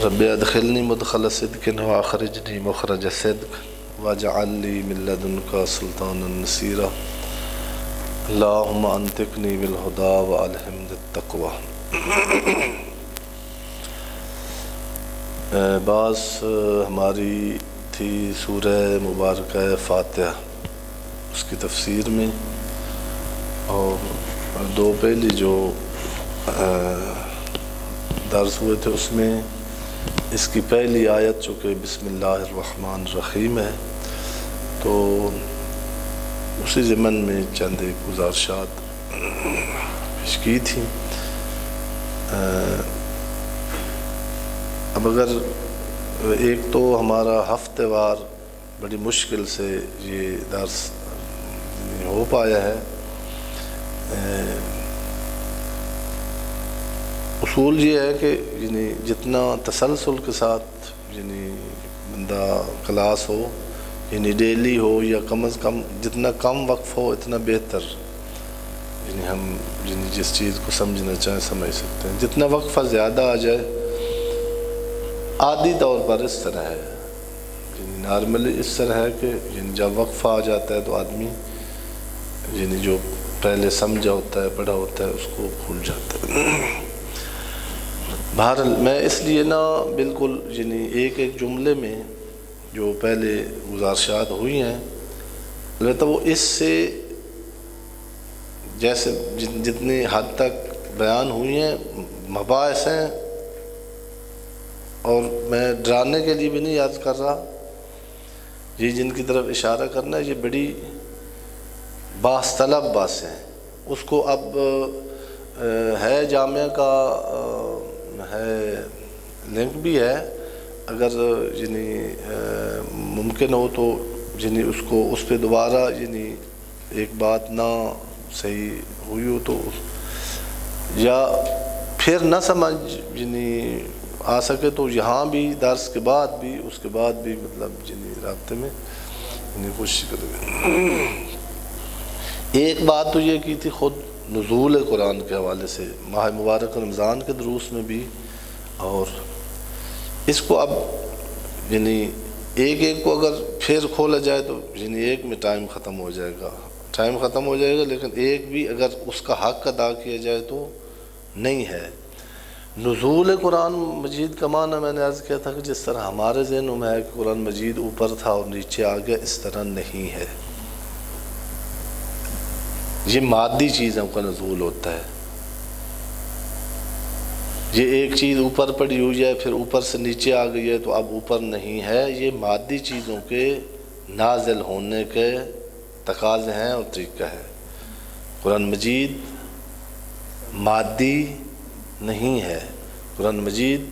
رب ادخلنی مدخل صدق واخرجنی مخرج صدق واجعل لی من لدنک سلطانا نصیرا اللہم انطقنی بالہدی والہمنی التقوی۔ بعض ہماری تھی سورہ مبارکہ فاتحہ، اس کی تفسیر میں، اور دو پہلی جو درس ہوئے تھے اس میں اس کی پہلی آیت چونکہ بسم اللہ الرحمن الرحیم ہے، تو اسی ضمن میں چند ایک گزارشات پیش کی تھیں۔ اب اگر ایک تو ہمارا ہفتے وار بڑی مشکل سے یہ درس ہو پایا ہے، اصول یہ ہے کہ جتنا تسلسل کے ساتھ بندہ کلاس ہو، ڈیلی ہو یا کم از کم جتنا کم وقف ہو اتنا بہتر، ہم جس چیز کو سمجھنا چاہیں سمجھ سکتے ہیں۔ جتنا وقفہ زیادہ آ جائے، عادی طور پر اس طرح ہے، نارملی اس طرح ہے کہ جب وقفہ آ جاتا ہے تو آدمی جو پہلے سمجھا ہوتا ہے پڑھا ہوتا ہے اس کو بھول جاتا ہے۔ بہرحال میں اس لیے بالکل ایک ایک جملے میں جو پہلے گزارشات ہوئی ہیں، البتہ وہ اس سے جیسے جتنی حد تک بیان ہوئی ہیں مباحث ہیں، اور میں ڈرانے کے لیے بھی نہیں یاد کر رہا، یہ جن کی طرف اشارہ کرنا ہے یہ بڑی بحث طلب بحث ہیں۔ اس کو اب ہے جامعہ کا ہے لنک بھی ہے، اگر ممکن ہو تو اس کو اس پہ دوبارہ ایک بات نہ صحیح ہوئی ہو تو یا پھر نہ سمجھ آ سکے تو یہاں بھی درس کے بعد بھی اس کے بعد بھی مطلب رابطے میں کوشش کریں۔ ایک بات تو یہ کی تھی خود نزول قرآن کے حوالے سے ماہ مبارک رمضان کے دروس میں بھی، اور اس کو اب ایک ایک کو اگر پھر کھولا جائے تو ایک میں ٹائم ختم ہو جائے گا، لیکن ایک بھی اگر اس کا حق ادا کیا جائے تو نہیں ہے۔ نزول قرآن مجید کا معنی میں نے عرض کیا تھا کہ جس طرح ہمارے ذہنوں میں ہے کہ قرآن مجید اوپر تھا اور نیچے آ گیا، اس طرح نہیں ہے۔ یہ مادی چیزوں کا نزول ہوتا ہے، یہ ایک چیز اوپر پڑی ہوئی ہے پھر اوپر سے نیچے آ گئی ہے تو اب اوپر نہیں ہے، یہ مادی چیزوں کے نازل ہونے کے تقاضے ہیں اور طریقہ ہے۔ قرآن مجید مادی نہیں ہے، قرآن مجید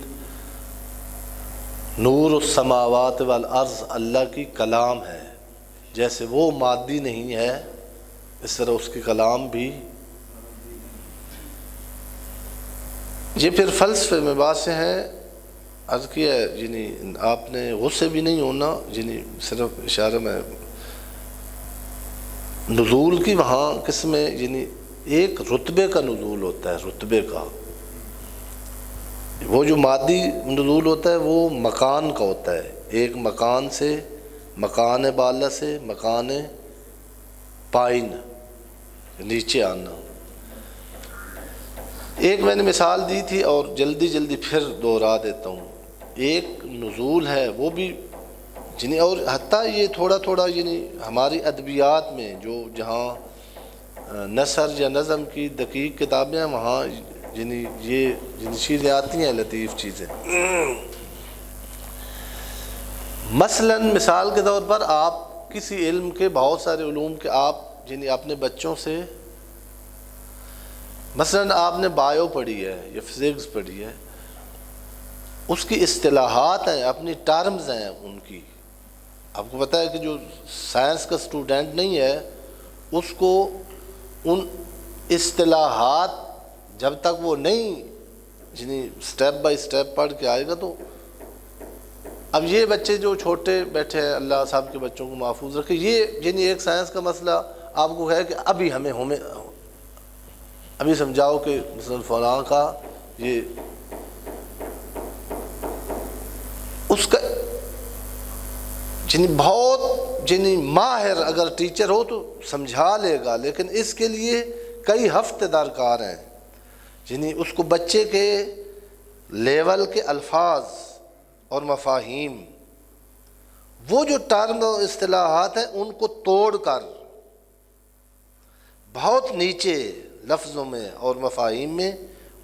نور السماوات والارض اللہ کی کلام ہے، جیسے وہ مادی نہیں ہے اس طرح اس کی کلام بھی۔ یہ پھر فلسفے میں باتیں ہیں، عرض کیا ہے آپ نے غصے بھی نہیں ہونا، صرف اشارہ میں نزول کی وہاں قسمیں ایک رتبے کا نزول ہوتا ہے، رتبے کا۔ وہ جو مادی نزول ہوتا ہے وہ مکان کا ہوتا ہے، ایک مکان سے مکان بالا سے مکان پائن نیچے آنا۔ ایک میں نے مثال دی تھی اور جلدی پھر دوہرا دیتا ہوں، ایک نزول ہے وہ بھی اور حتیٰ یہ تھوڑا ہماری ادبیات میں جو جہاں نثر یا نظم کی دقیق کتابیں ہیں وہاں یہ چیزیں آتی ہیں، لطیف چیزیں۔ مثال کے طور پر آپ کسی علم کے بہت سارے علوم کے آپ اپنے بچوں سے آپ نے بایو پڑھی ہے یا فزکس پڑھی ہے، اس کی اصطلاحات ہیں، اپنی ٹرمز ہیں ان کی۔ آپ کو پتہ ہے کہ جو سائنس کا اسٹوڈنٹ نہیں ہے اس کو ان اصطلاحات جب تک وہ نہیں سٹیپ بائی سٹیپ پڑھ کے آئے گا تو اب یہ بچے جو چھوٹے بیٹھے ہیں، اللہ صاحب کے بچوں کو محفوظ رکھے، یہ ایک سائنس کا مسئلہ آپ کو ہے کہ ابھی سمجھاؤ کہ مثلا فلاں کا یہ اس کا بہت ماہر اگر ٹیچر ہو تو سمجھا لے گا، لیکن اس کے لیے کئی ہفتے درکار ہیں، اس کو بچے کے لیول کے الفاظ اور مفاہیم، وہ جو ٹرم و اصطلاحات ہیں ان کو توڑ کر بہت نیچے لفظوں میں اور مفاہیم میں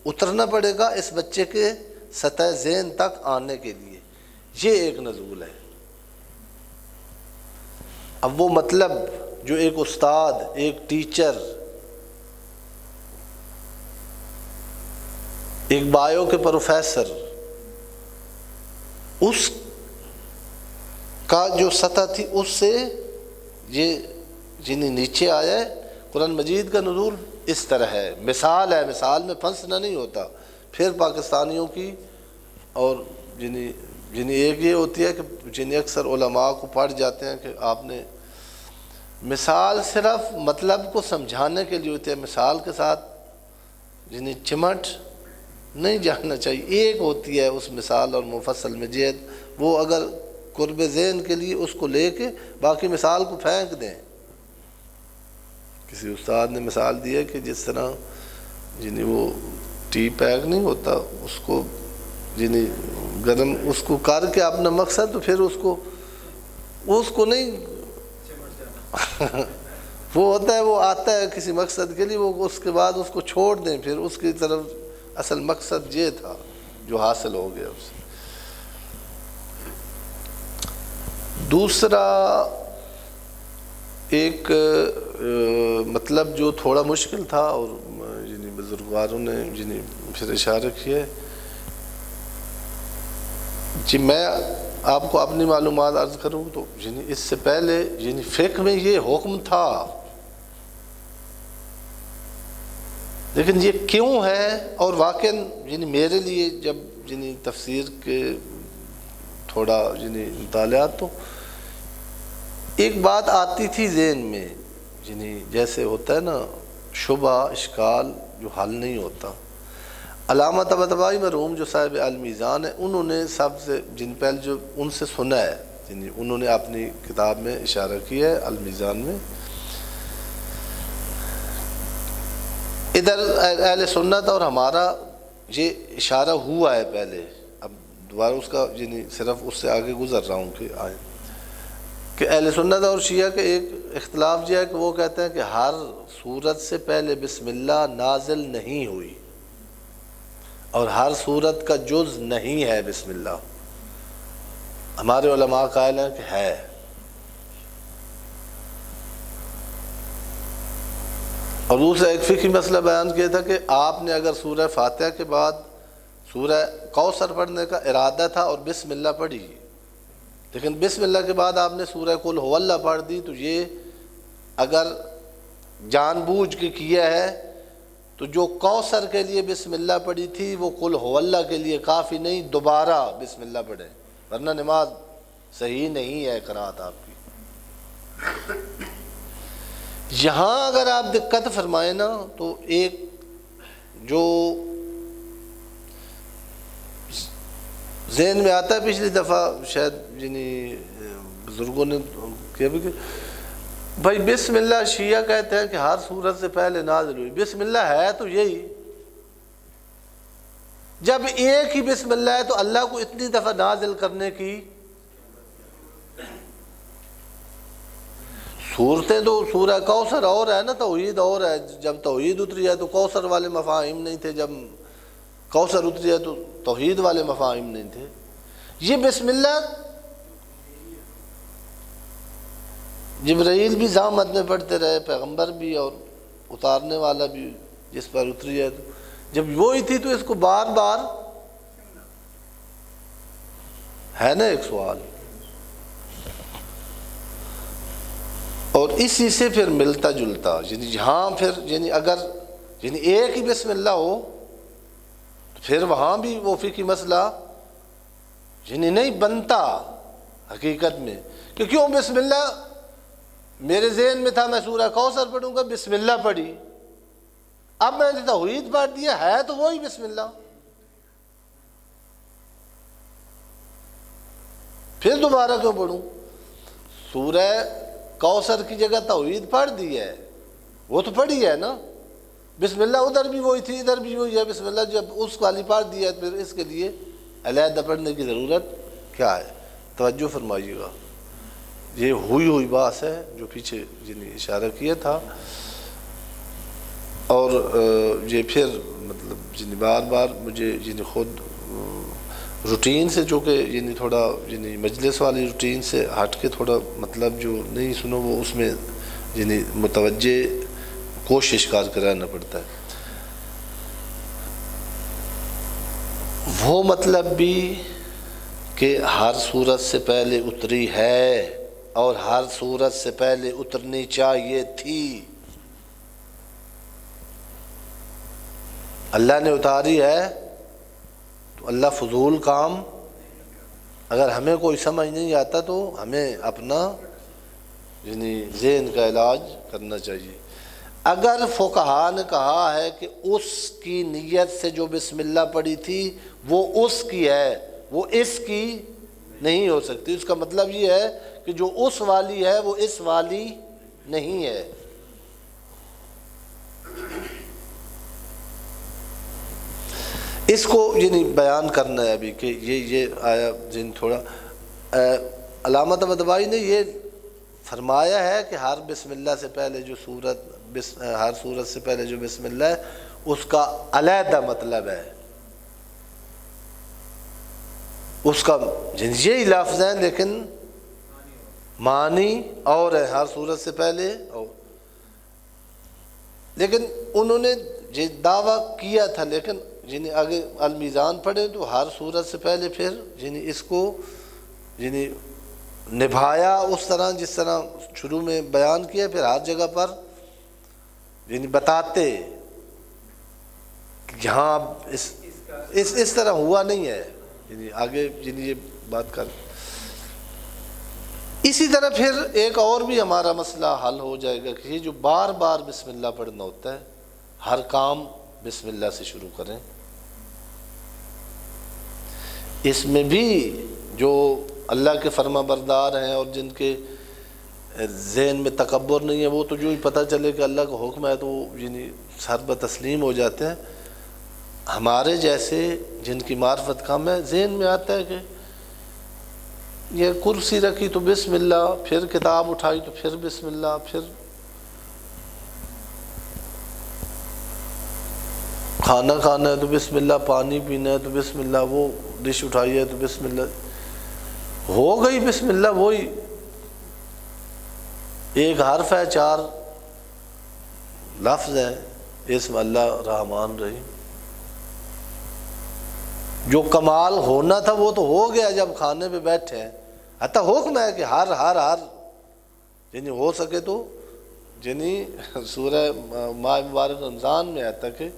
اترنا پڑے گا اس بچے کے سطح ذہن تک آنے کے لیے۔ یہ ایک نزول ہے۔ اب وہ مطلب جو ایک استاد، ایک ٹیچر، ایک بایو کے پروفیسر، اس کا جو سطح تھی اس سے یہ نیچے آیا ہے۔ قرآن مجید کا نزول اس طرح ہے، مثال ہے، مثال میں پھنسنا نہیں ہوتا۔ پھر پاکستانیوں کی اور ایک یہ ہوتی ہے کہ اکثر علماء کو پڑھ جاتے ہیں کہ آپ نے مثال صرف مطلب کو سمجھانے کے لیے ہوتی ہے، مثال کے ساتھ چمٹ نہیں جانا چاہیے۔ ایک ہوتی ہے اس مثال اور مفصل میں جہت، وہ اگر قرب ذہن کے لیے اس کو لے کے باقی مثال کو پھینک دیں۔ کسی استاد نے مثال دی ہے کہ جس طرح وہ ٹی پیک نہیں ہوتا، اس کو گرم اس کو کر کے اپنا مقصد، تو پھر اس کو نہیں وہ ہوتا ہے، وہ آتا ہے کسی مقصد کے لیے، وہ اس کے بعد اس کو چھوڑ دیں، پھر اس کی طرف اصل مقصد یہ تھا جو حاصل ہو گیا اس سے۔ دوسرا ایک مطلب جو تھوڑا مشکل تھا اور بزرگواروں نے پھر اشارہ کیا ہے، میں آپ کو اپنی معلومات عرض کروں تو اس سے پہلے فقہ میں یہ حکم تھا، لیکن یہ کیوں ہے، اور واقعاً میرے لیے جب تفسیر کے تھوڑا مطالعات، تو ایک بات آتی تھی ذہن میں، جیسے ہوتا ہے نا شبہ اشکال جو حل نہیں ہوتا۔ علامہ طباطبائی مرحوم جو صاحب المیزان ہیں، انہوں نے سب سے پہلے جو ان سے سنا ہے، انہوں نے اپنی کتاب میں اشارہ کیا ہے المیزان میں، ادھر اہل سنت اور ہمارا یہ اشارہ ہوا ہے پہلے، اب دوبارہ اس کا صرف اس سے آگے گزر رہا ہوں کہ اہل سنت اور شیعہ کے ایک اختلاف یہ ہے کہ وہ کہتے ہیں کہ ہر سورت سے پہلے بسم اللہ نازل نہیں ہوئی، اور ہر سورت کا جز نہیں ہے بسم اللہ۔ ہمارے علماء قائل ہیں کہ ہے۔ اور دوسرا ایک فقہی مسئلہ بیان کیا تھا کہ آپ نے اگر سورہ فاتحہ کے بعد سورہ کوثر پڑھنے کا ارادہ تھا اور بسم اللہ پڑھی، لیکن بسم اللہ کے بعد آپ نے سورہ قل هو اللہ پڑھ دی، تو یہ اگر جان بوجھ کے کیا ہے تو جو کوثر کے لیے بسم اللہ پڑھی تھی وہ قل هو اللہ کے لیے کافی نہیں، دوبارہ بسم اللہ پڑھیں، ورنہ نماز صحیح نہیں ہے قرات آپ کی۔ یہاں اگر آپ دقت فرمائیں نا تو ایک جو ذہن میں آتا ہے، پچھلی دفعہ شاید بزرگوں نے کیا بھی کہ بھائی بسم اللہ شیعہ کہتے ہیں کہ ہر سورت سے پہلے نازل ہوئی، بسم اللہ ہے تو یہی، جب ایک ہی بسم اللہ ہے تو اللہ کو اتنی دفعہ نازل کرنے کی صورتیں تو سورہ کوثر اور ہے نا، توحید اور ہے، جب توحید اتری ہے تو کوثر والے مفاہیم نہیں تھے، جب کوثر اتری ہے تو توحید والے مفاہیم نہیں تھے۔ یہ بسم اللہ جبرائیل بھی زحمت میں پڑھتے رہے، پیغمبر بھی اور اتارنے والا بھی جس پر اتری ہے، تو جب وہی تھی تو اس کو بار بار ہے نا ایک سوال، اور اسی سے پھر ملتا جلتا جہاں پھر اگر ایک ہی بسم اللہ ہو تو پھر وہاں بھی وہ فقہی مسئلہ نہیں بنتا حقیقت میں کہ کیوں بسم اللہ میرے ذہن میں تھا میں سورہ کوثر پڑھوں گا، بسم اللہ پڑھی، اب میں نے توحید پڑھ دیا، ہے تو وہی بسم اللہ۔ پھر دوبارہ کیوں پڑھوں؟ سورہ کوثر کی جگہ توحید پڑھ دی ہے، وہ تو پڑھی ہے نا، بسم اللہ ادھر بھی وہی تھی ادھر بھی وہی ہے، بسم اللہ جب اس والی پڑھ دی ہے پھر اس کے لیے علیحدہ پڑھنے کی ضرورت کیا ہے؟ توجہ فرمائیے گا، یہ ہوئی بات ہے جو پیچھے جنہیں اشارہ کیا تھا۔ اور یہ پھر مطلب جنہیں بار بار مجھے جنہیں خود روٹین سے، چونکہ یعنی تھوڑا یعنی مجلس والی روٹین سے ہٹ کے تھوڑا مطلب جو نہیں سنو وہ اس میں یعنی متوجہ کوشش کر رہنا پڑتا ہے۔ وہ مطلب بھی کہ ہر صورت سے پہلے اتری ہے اور ہر صورت سے پہلے اترنی چاہیے تھی، اللہ نے اتاری ہے تو اللہ فضول کام، اگر ہمیں کوئی سمجھ نہیں آتا تو ہمیں اپنا یعنی ذہن کا علاج کرنا چاہیے۔ اگر فقہا نے کہا ہے کہ اس کی نیت سے جو بسم اللہ پڑھی تھی وہ اس کی ہے، وہ اس کی نہیں ہو سکتی، اس کا مطلب یہ ہے کہ جو اس والی ہے وہ اس والی نہیں ہے۔ اس کو یعنی بیان کرنا ہے ابھی کہ یہ آیا جن تھوڑا علامہ طباطبائی نے یہ فرمایا ہے کہ ہر بسم اللہ سے پہلے جو ہر صورت سے پہلے جو بسم اللہ ہے اس کا علیحدہ مطلب ہے، اس کا یہی لفظ ہے لیکن معنی اور ہے، ہر صورت سے پہلے اور، لیکن انہوں نے یہ دعویٰ کیا تھا، لیکن یعنی آگے المیزان پڑھے تو ہر صورت سے پہلے پھر یعنی اس کو یعنی نبھایا اس طرح جس طرح شروع میں بیان کیا، پھر ہر جگہ پر یعنی بتاتے کہ یہاں اس طرح ہوا نہیں ہے، یعنی آگے یعنی یہ بات کر۔ اسی طرح پھر ایک اور بھی ہمارا مسئلہ حل ہو جائے گا کہ یہ جو بار بار بسم اللہ پڑھنا ہوتا ہے، ہر کام بسم اللہ سے شروع کریں، اس میں بھی جو اللہ کے فرما بردار ہیں اور جن کے ذہن میں تکبر نہیں ہے وہ تو جو ہی پتہ چلے کہ اللہ کا حکم ہے تو یعنی سر بتسلیم ہو جاتے ہیں۔ ہمارے جیسے جن کی معرفت کم ہے ذہن میں آتا ہے کہ یہ کرسی رکھی تو بسم اللہ، پھر کتاب اٹھائی تو پھر بسم اللہ، پھر کھانا کھانا ہے تو بسم اللہ، پانی پینا ہے تو بسم اللہ، وہ ڈش اٹھائی ہے تو بسم اللہ، ہو گئی بسم اللہ، وہی ایک حرف ہے، 4 لفظ ہیں، اسم اللہ رحمان رحیم۔ جو کمال ہونا تھا وہ تو ہو گیا جب کھانے پہ بیٹھے ہیں، حتیٰ حکم ہے کہ ہر یعنی ہو سکے تو یعنی سورہ ماہ مبارک رمضان میں آتا کہ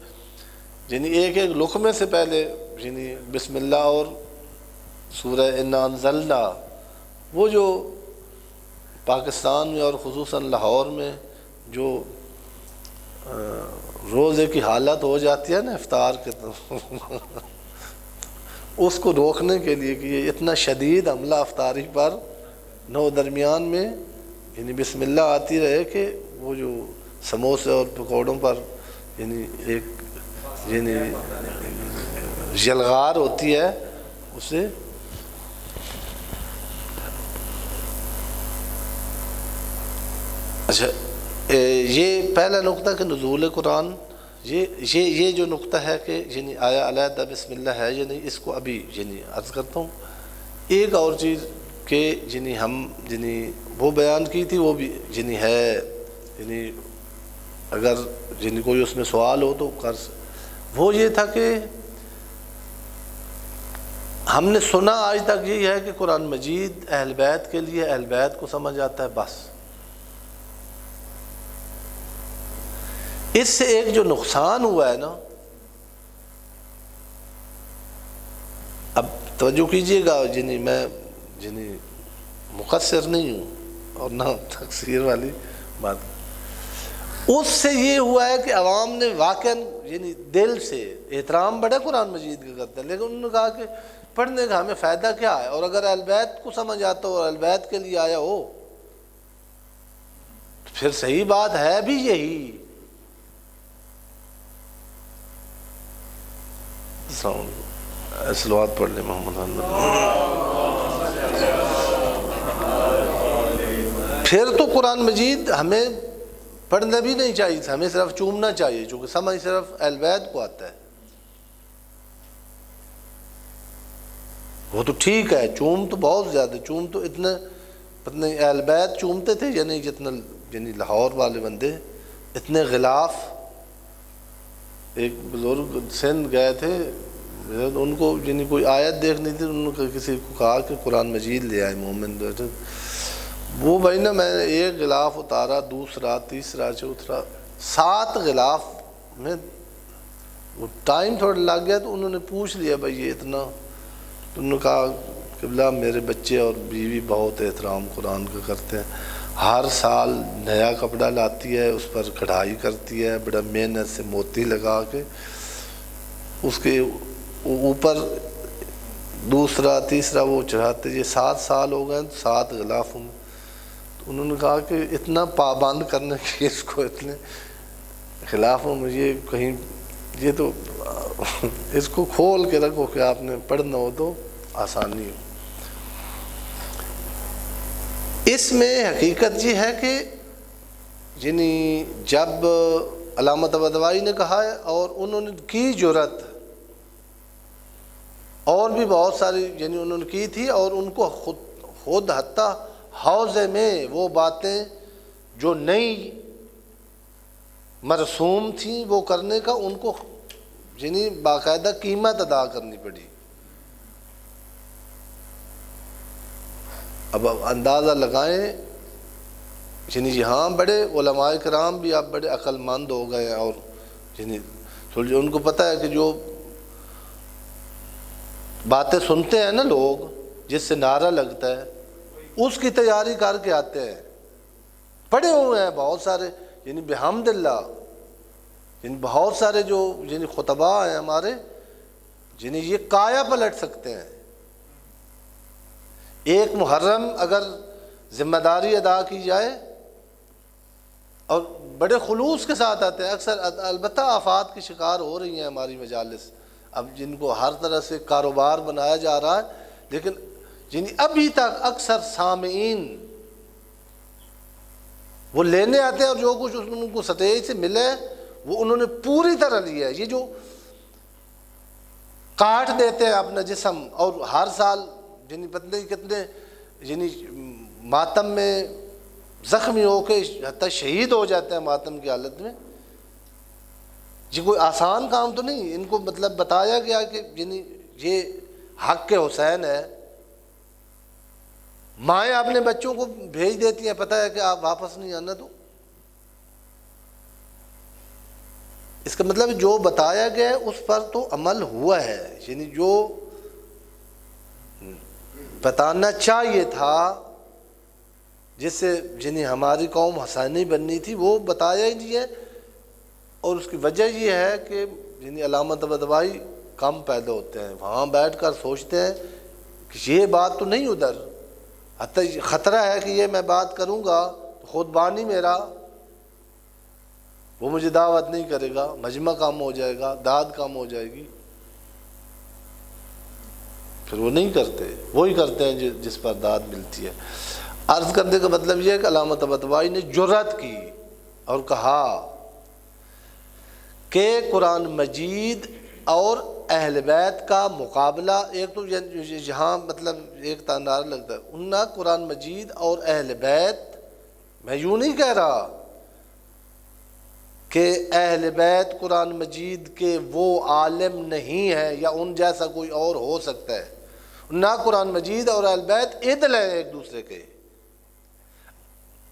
یعنی ایک لقمے سے پہلے یعنی بسم اللہ، اور سورہ انا انزلنا وہ جو پاکستان میں اور خصوصاً لاہور میں جو روزے کی حالت ہو جاتی ہے نا افطار کے اس کو روکنے کے لیے کہ یہ اتنا شدید حملہ افطاری پر نو درمیان میں یعنی بسم اللہ آتی رہے کہ وہ جو سموسے اور پکوڑوں پر یعنی ایک یعنی یلغار ہوتی ہے اسے۔ اچھا یہ پہلا نقطہ کہ نزول قرآن، یہ جو نقطہ ہے کہ یعنی آیا علیحدہ بسم اللہ ہے یا نہیں، اس کو ابھی یعنی عرض کرتا ہوں۔ ایک اور چیز کہ یعنی ہم یعنی وہ بیان کی تھی وہ بھی یعنی ہے، یعنی اگر یعنی کوئی اس میں سوال ہو تو وہ یہ تھا کہ ہم نے سنا آج تک یہی ہے کہ قرآن مجید اہل بیت کے لیے اہل بیت کو سمجھ آتا ہے بس۔ اس سے ایک جو نقصان ہوا ہے نا، اب توجہ کیجئے گا، یعنی میں یعنی مقصر نہیں ہوں اور نہ تقصیر والی بات، اس سے یہ ہوا ہے کہ عوام نے واقعاً یعنی دل سے احترام بڑا قرآن مجید کا کرتے ہیں، لیکن انہوں نے کہا کہ پڑھنے کا ہمیں فائدہ کیا ہے؟ اور اگر اہل بیت کو سمجھ آتا ہو اور اہل بیت کے لیے آیا ہو تو پھر صحیح بات ہے بھی یہی. صلوات پڑھ لیں محمد. پھر تو قرآن مجید ہمیں پڑھنا بھی نہیں چاہیے، ہمیں صرف چومنا چاہیے، چونکہ سمجھ صرف اہل بیت کو آتا ہے. وہ تو ٹھیک ہے، چوم تو بہت زیادہ، چوم تو اتنے پتہ نہیں اہل بیت چومتے تھے یا نہیں، جتنا یعنی لاہور والے بندے اتنے غلاف. ایک بزرگ سندھ گئے تھے، ان کو یعنی کوئی آیت دیکھنی تھی، انہوں نے کسی کو کہا کہ قرآن مجید لے آئے مومن. وہ بھائی نا میں نے ایک غلاف اتارا، دوسرا، تیسرا، چوتھا، 7 غلاف میں وہ ٹائم تھوڑا لگ گیا. تو انہوں نے پوچھ لیا بھائی یہ اتنا؟ تو انہوں نے کہا قبلہ میرے بچے اور بیوی بہت احترام قرآن کا کرتے ہیں، ہر سال نیا کپڑا لاتی ہے، اس پر کڑھائی کرتی ہے بڑا محنت سے، موتی لگا کے اس کے اوپر دوسرا تیسرا وہ چڑھاتے. یہ 7 سال ہو گئے 7 غلافوں میں. تو انہوں نے کہا کہ اتنا پابند کرنے کی اس کو اتنے خلافوں میں، یہ کہیں یہ تو اس کو کھول کے رکھو کہ آپ نے پڑھنا ہو تو آسانی ہو. اس میں حقیقت یہ ہے کہ یعنی جب علامہ طباطبائی نے کہا ہے اور انہوں نے کی جرات، اور بھی بہت ساری یعنی انہوں نے کی تھی، اور ان کو خود حتیٰ حوضے میں وہ باتیں جو نئی مرسوم تھیں وہ کرنے کا ان کو یعنی باقاعدہ قیمت ادا کرنی پڑی. اب اندازہ لگائیں یعنی یہاں بڑے علماء کرام بھی اب بڑے عقل مند ہو گئے ہیں، اور یعنی تھوڑی ان کو پتہ ہے کہ جو باتیں سنتے ہیں نا لوگ، جس سے نعرہ لگتا ہے اس کی تیاری کر کے آتے ہیں. پڑھے ہوئے ہیں بہت سارے یعنی بحمد اللہ، یعنی بہت سارے جو یعنی خطباء ہیں ہمارے، یعنی یہ کایا پلٹ سکتے ہیں. ایک محرم اگر ذمہ داری ادا کی جائے اور بڑے خلوص کے ساتھ آتے ہیں. اکثر البتہ آفات کی شکار ہو رہی ہیں ہماری مجالس اب، جن کو ہر طرح سے کاروبار بنایا جا رہا ہے، لیکن یعنی ابھی تک اکثر سامعین وہ لینے آتے ہیں اور جو کچھ ان کو سٹیج سے ملے وہ انہوں نے پوری طرح لیا ہے. یہ جو کاٹ دیتے ہیں اپنا جسم اور ہر سال یعنی پتہ نہیں کتنے یعنی ماتم میں زخمی ہو کے حتیٰ شہید ہو جاتے ہیں ماتم کی حالت میں. یہ کوئی آسان کام تو نہیں. ان کو مطلب بتایا گیا کہ یعنی یہ حق کے حسین ہے. مائیں اپنے بچوں کو بھیج دیتی ہیں، پتہ ہے کہ آپ واپس نہیں آنا. تو اس کا مطلب جو بتایا گیا ہے اس پر تو عمل ہوا ہے. یعنی جو بتانا چاہیے تھا جس سے یعنی ہماری قوم حسینی بننی تھی وہ بتایا ہی نہیں ہے. اور اس کی وجہ یہ ہے کہ یعنی علامہ طباطبائی کم پیدا ہوتے ہیں، وہاں بیٹھ کر سوچتے ہیں کہ یہ بات تو نہیں ادھر، حتیٰ خطرہ ہے کہ یہ میں بات کروں گا تو خود بانی میرا وہ مجھے دعوت نہیں کرے گا، مجمع کم ہو جائے گا، داد کم ہو جائے گی. پھر وہ نہیں کرتے، وہی کرتے ہیں جس پر داد ملتی ہے. عرض کرنے کا مطلب یہ ہے کہ علامہ طباطبائی نے جرات کی اور کہا کہ قرآن مجید اور اہل بیت کا مقابلہ. ایک تو یہاں مطلب ایک تنار لگتا ہے انہا قرآن مجید اور اہل بیت، میں یوں نہیں کہہ رہا کہ اہل بیت قرآن مجید کے وہ عالم نہیں ہے یا ان جیسا کوئی اور ہو سکتا ہے. نہ قرآن مجید اور اہل بیت عدل ہیں ایک دوسرے کے.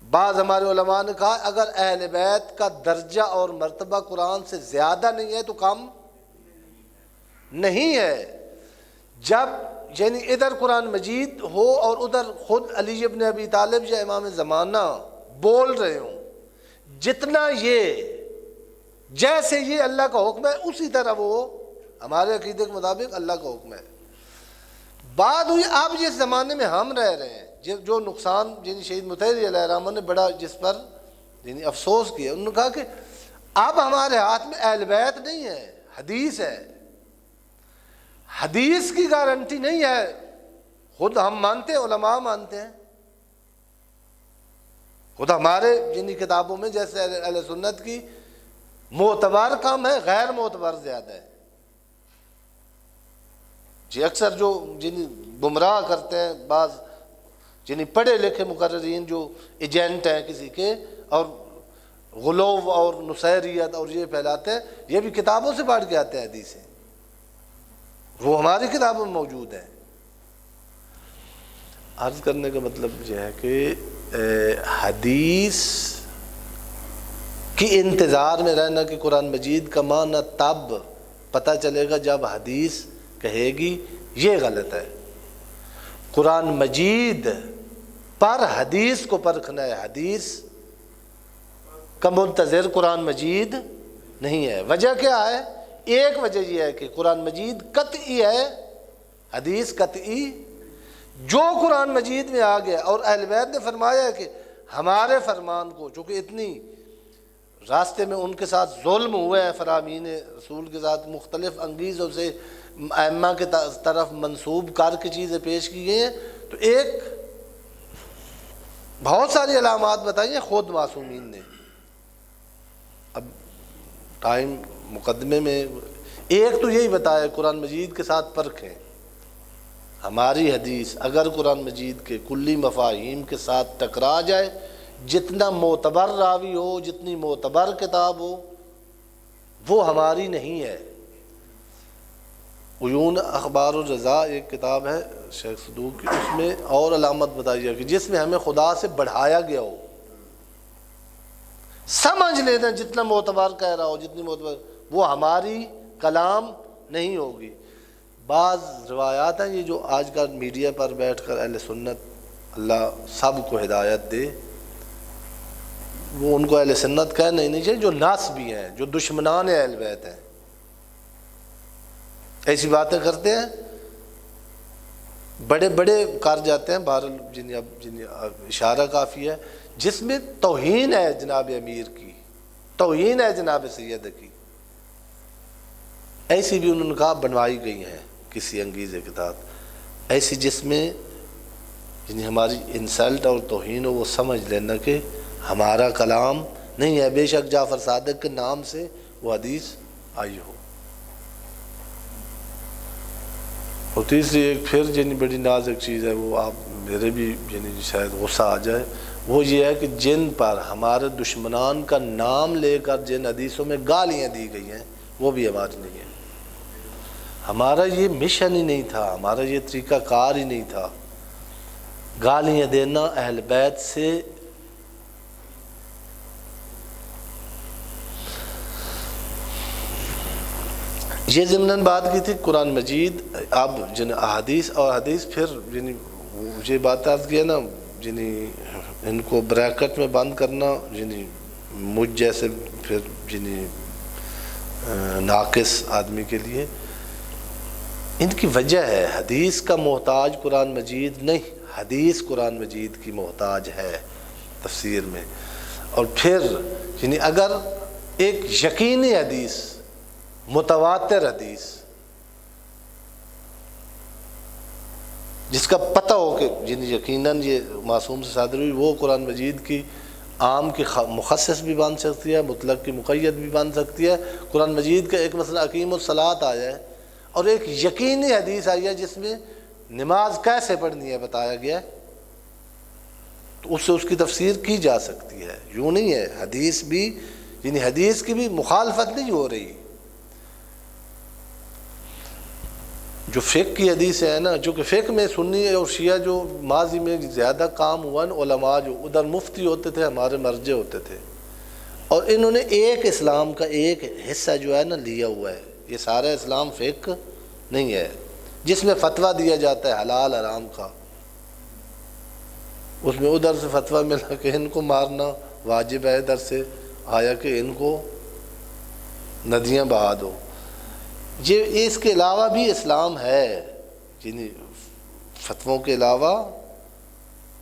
بعض ہمارے علماء نے کہا اگر اہل بیت کا درجہ اور مرتبہ قرآن سے زیادہ نہیں ہے تو کم نہیں ہے. جب یعنی ادھر قرآن مجید ہو اور ادھر خود علی ابن ابی طالب یا امام زمانہ بول رہے ہوں، جتنا یہ جیسے یہ اللہ کا حکم ہے اسی طرح وہ ہمارے عقیدے کے مطابق اللہ کا حکم ہے. بات ہوئی اب جس زمانے میں ہم رہ رہے ہیں، جو نقصان یعنی شہید متحری علیہ الرحمہ نے بڑا جس پر یعنی افسوس کیا، انہوں نے کہا کہ اب ہمارے ہاتھ میں اہل بیت نہیں ہے، حدیث ہے۔ حدیث کی گارنٹی نہیں ہے، خود ہم مانتے ہیں، علماء مانتے ہیں، خود ہمارے جنہی کتابوں میں جیسے اہل سنت کی معتبر کم ہے، غیر معتبر زیادہ ہے۔ جی اکثر جو جن گمراہ کرتے ہیں بعض جنہیں پڑھے لکھے مقررین جو ایجنٹ ہیں کسی کے، اور غلو اور نصیریت اور یہ پھیلاتے ہیں، یہ بھی کتابوں سے پڑھ کے آتے ہیں حدیثیں، وہ ہماری کتابوں میں موجود ہیں۔ عرض کرنے کا مطلب یہ ہے کہ حدیث کی انتظار میں رہنا کہ قرآن مجید کا معنی تب پتہ چلے گا جب حدیث کہے گی، یہ غلط ہے۔ قرآن مجید پر حدیث کو پرکھنا ہے، حدیث کا منتظر قرآن مجید نہیں ہے۔ وجہ کیا ہے؟ ایک وجہ یہ ہے کہ قرآن مجید قطعی ہے، حدیث قطعی۔ جو قرآن مجید میں آ گیا، اور اہل بیت نے فرمایا ہے کہ ہمارے فرمان کو، چونکہ اتنی راستے میں ان کے ساتھ ظلم ہوئے ہیں، فرامین رسول کے ساتھ مختلف انگیزوں سے ائمہ کے طرف منسوب کر کے چیزیں پیش کی گئی ہیں، تو ایک بہت ساری علامات بتائی ہیں خود معصومین نے۔ اب ٹائم مقدمے میں ایک تو یہی بتایا قرآن مجید کے ساتھ پرکھیں، ہماری حدیث اگر قرآن مجید کے کلی مفاہیم کے ساتھ ٹکرا جائے، جتنا معتبر راوی ہو، جتنی معتبر کتاب ہو، وہ ہماری نہیں ہے۔ عیون اخبار الرضا ایک کتاب ہے شیخ صدوق کی، اس میں اور علامت بتائی ہے کہ جس میں ہمیں خدا سے بڑھایا گیا ہو، سمجھ لینا جتنا معتبر کہہ رہا ہو، جتنی معتبر، وہ ہماری کلام نہیں ہوگی۔ بعض روایات ہیں یہ جو آج کل میڈیا پر بیٹھ کر اہل سنت، اللہ سب کو ہدایت دے، وہ ان کو اہل سنت کہنا ہی نہیں چاہیے، جو ناس بھی ہیں، جو دشمنان اہل بیت ہیں، ایسی باتیں کرتے ہیں، بڑے بڑے کر جاتے ہیں۔ بہرحال جنہیں اشارہ کافی ہے، جس میں توہین ہے جناب امیر کی، توہین ہے جناب سید کی، ایسی بھی انہوں نے کہا بنوائی گئی ہیں کسی انگیزے کے تحت، ایسی جس میں یعنی ہماری انسلٹ اور توہین ہو، وہ سمجھ لینا کہ ہمارا کلام نہیں ہے، بے شک جعفر صادق کے نام سے وہ حدیث آئی ہو۔ اور تیسری ایک پھر جنہیں بڑی نازک چیز ہے، وہ آپ میرے بھی یعنی شاید غصہ آ جائے، وہ یہ ہے کہ جن پر ہمارے دشمنان کا نام لے کر جن حدیثوں میں گالیاں دی گئی ہیں، وہ بھی ہماری نہیں ہے۔ ہمارا یہ مشن ہی نہیں تھا، ہمارا یہ طریقہ کار ہی نہیں تھا۔ گالیاں دینا اہل بیت سے یہ ضمناً بات کی تھی قرآن مجید، اب جن احادیث اور حدیث، پھر یعنی یہ بات عرض کیا نا، یعنی ان کو بریکٹ میں بند کرنا، یعنی مجھ جیسے پھر یعنی ناقص آدمی کے لیے، ان کی وجہ ہے حدیث کا محتاج قرآن مجید نہیں، حدیث قرآن مجید کی محتاج ہے تفسیر میں۔ اور پھر یعنی اگر ایک یقینی حدیث، متواتر حدیث، جس کا پتہ ہو کہ یعنی یقیناً یہ معصوم سے صادر ہوئی، وہ قرآن مجید کی عام کی مخصص بھی بن سکتی ہے، مطلق کی مقید بھی بن سکتی ہے۔ قرآن مجید کا ایک مسئلہ اقیم الصلاۃ آیا ہے، اور ایک یقینی حدیث آئی ہے جس میں نماز کیسے پڑھنی ہے بتایا گیا ہے، تو اس سے اس کی تفسیر کی جا سکتی ہے۔ یوں نہیں ہے، حدیث بھی یعنی حدیث کی بھی مخالفت نہیں ہو رہی۔ جو فقہ کی حدیث ہے نا، چونکہ فقہ میں سنی اور شیعہ جو ماضی میں زیادہ کام ہوا نا، علماء جو ادھر مفتی ہوتے تھے، ہمارے مرجع ہوتے تھے، اور انہوں نے ایک اسلام کا ایک حصہ جو ہے نا لیا ہوا ہے۔ یہ سارا اسلام فقہ نہیں ہے جس میں فتویٰ دیا جاتا ہے حلال حرام کا، اس میں ادھر سے فتویٰ ملا کہ ان کو مارنا واجب ہے، ادھر سے آیا کہ ان کو ندیاں بہا دو۔ یہ اس کے علاوہ بھی اسلام ہے، یعنی فتووں کے علاوہ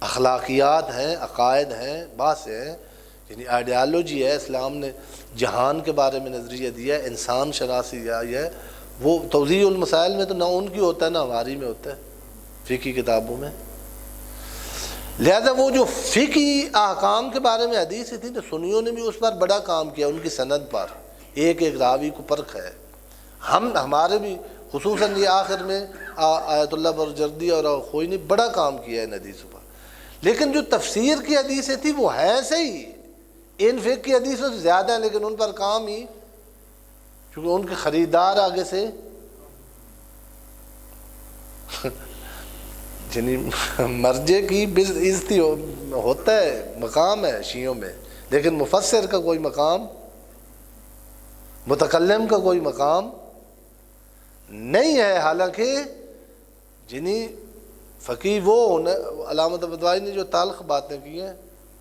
اخلاقیات ہیں، عقائد ہیں، بات سے ہیں، یعنی آئیڈیالوجی ہے. اسلام نے جہان کے بارے میں نظریہ دیا ہے، انسان شناسی ہے. وہ توضیح المسائل میں تو نہ ان کی ہوتا ہے نہ ہماری میں ہوتا ہے، فقہی کتابوں میں. لہذا وہ جو فقہی احکام کے بارے میں حدیث تھی تو سنیوں نے بھی اس پر بڑا کام کیا، ان کی سند پر ایک ایک راوی کو پرکھ ہے. ہمارے بھی خصوصاً یہ آخر میں آیت اللہ برجردی اور خوئی نے بڑا کام کیا ہے ان حدیثوں پر. لیکن جو تفسیر کی حدیثیں تھیں وہ ہے صحیح، ان فقہ کی حدیثوں سے زیادہ ہیں، لیکن ان پر کام ہی چونکہ ان کے خریدار آگے سے یعنی مرجے کی عزتی ہوتا ہے، مقام ہے شیعوں میں، لیکن مفسر کا کوئی مقام، متکلم کا کوئی مقام نہیں ہے. حالانکہ جنہیں فقی وہ علامہ طباطبائی نے جو تلخ باتیں کی ہیں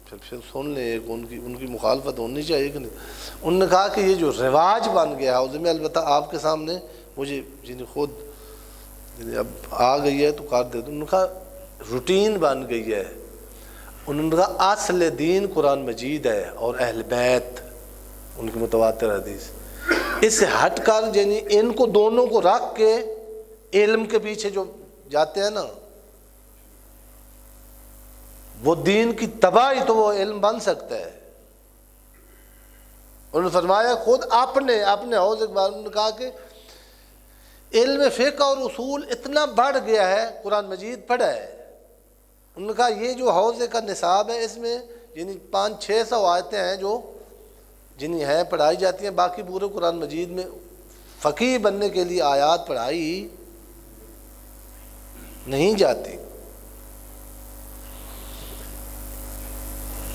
پھر سن لیں، ایک ان کی مخالفت ہونی چاہیے کہ نہیں. انہوں نے کہا کہ یہ جو رواج بن گیا حوضے میں، البتہ آپ کے سامنے مجھے جنہیں خود اب آ گئی ہے تو کر دے دوں. انہوں نے کہا روٹین بن گئی ہے. انہوں نے کہا اصل دین قرآن مجید ہے اور اہل بیت ان کی متواتر حدیث. اس سے ہٹ کر یعنی ان کو دونوں کو رکھ کے علم کے پیچھے جو جاتے ہیں نا، وہ دین کی تباہی تو وہ علم بن سکتا ہے. انہوں نے فرمایا خود اپنے حوض کے بارے میں کہا کہ علم فقہ اور اصول اتنا بڑھ گیا ہے، قرآن مجید پڑھا ہے. انہوں نے کہا یہ جو حوض کا نصاب ہے اس میں یعنی 500-600 آیتیں ہیں جو جنہیں ہیں پڑھائی جاتی ہیں، باقی پورے قرآن مجید میں فقیہ بننے کے لیے آیات پڑھائی نہیں جاتی.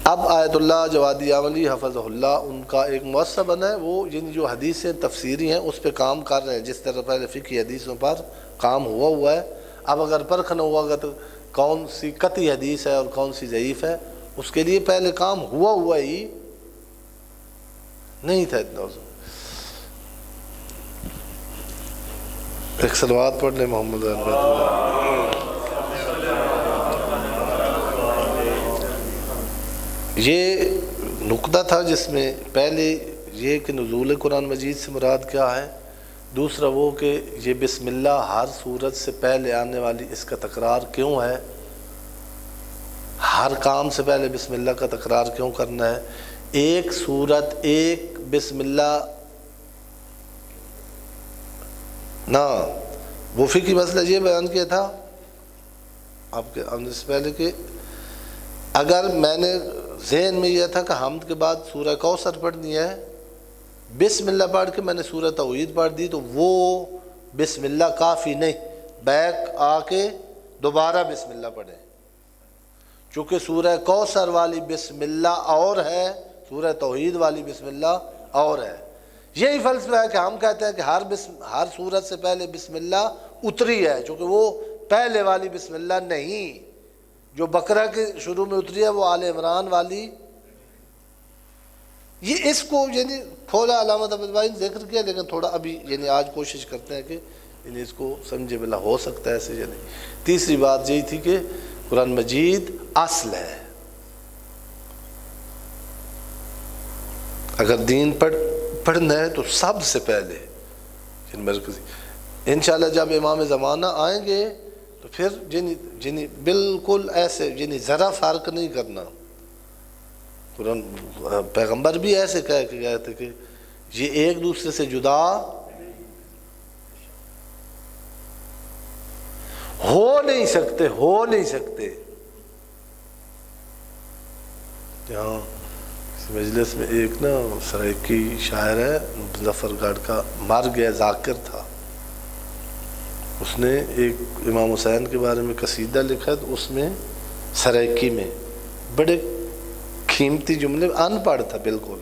اب آیت اللہ جوادی عملی حفظہ اللہ ان کا ایک مؤسسہ بنا ہے، وہ جو حدیثیں تفسیری ہیں اس پہ کام کر رہے ہیں. جس طرح پہلے فقہی حدیثوں پر کام ہوا ہے، اب اگر پرکھنا ہوا تو کون سی قطعی حدیث ہے اور کون سی ضعیف ہے، اس کے لیے پہلے کام ہوا ہی نہیں تھا اتنا. ایک صلوات پڑھ لیں محمد یہ نقطہ تھا جس میں پہلے یہ کہ نزول قرآن مجید سے مراد کیا ہے، دوسرا وہ کہ یہ بسم اللہ ہر صورت سے پہلے آنے والی اس کا تکرار کیوں ہے، ہر کام سے پہلے بسم اللہ کا تکرار کیوں کرنا ہے. ایک صورت ایک بسم اللہ نہ وہ فقہی مسئلہ یہ بیان کیا تھا آپ کے آنے سے پہلے کہ اگر میں نے ذہن میں یہ تھا کہ حمد کے بعد سورہ کوثر پڑھنی ہے، بسم اللہ پڑھ کے میں نے سورہ توحید پڑھ دی، تو وہ بسم اللہ کافی نہیں، بیک آ کے دوبارہ بسم اللہ پڑھیں. چونکہ سورہ کوثر والی بسم اللہ اور ہے، سورہ توحید والی بسم اللہ اور ہے. یہی فلسفہ ہے کہ ہم کہتے ہیں کہ ہر سورت سے پہلے بسم اللہ اتری ہے، چونکہ وہ پہلے والی بسم اللہ نہیں. جو بقرہ کے شروع میں اتری ہے وہ آل عمران والی. یہ اس کو یعنی تھوڑا علامہ طباطبائی نے ذکر کیا، لیکن تھوڑا ابھی یعنی آج کوشش کرتے ہیں کہ یعنی اس کو سمجھے بلا ہو سکتا ہے ایسے. یعنی تیسری بات یہی تھی کہ قرآن مجید اصل ہے. اگر دین پڑھنا ہے تو سب سے پہلے مرکزی انشاءاللہ جب امام زمانہ آئیں گے تو پھر جنہیں بالکل ایسے ذرا فرق نہیں کرنا. قرآن پیغمبر بھی ایسے کہہ کے گئے تھے کہ یہ ایک دوسرے سے جدا ہو نہیں سکتے. یہاں اس مجلس میں ایک سرائکی شاعر ہے ظفر گڑھ کا، مر گیا، ذاکر تھا. اس نے ایک امام حسین کے بارے میں قصیدہ لکھا، تو اس میں سرائکی میں بڑے قیمتی جملے، ان پڑھ تھا بالکل.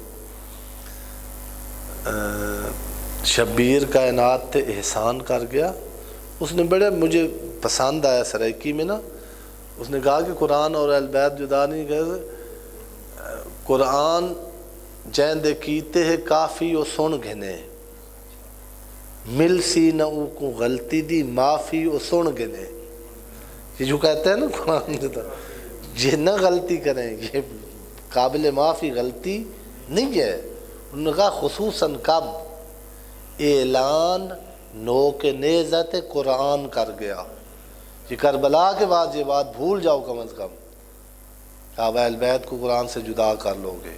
شبیر کائنات تھے احسان کر گیا. اس نے بڑے مجھے پسند آیا سرائکی میں اس نے کہا کہ قرآن اور اہل بیت جدا نہیں کہتے، قرآن جیندے کیتے ہے کافی و سن گھنے، مل سی نہ او کو غلطی دی معافی و سن گنے. یہ جو کہتے ہیں نا قرآن میں تو یہ نہ غلطی کریں، یہ قابل معافی غلطی نہیں ہے۔ انہوں نے کہا خصوصاً کب اعلان نو کے نیزت قرآن کر گیا، یہ کربلا کے بعد یہ بات بھول جاؤ کم از کم، آپ اہل بیت کو قرآن سے جدا کر لو گے۔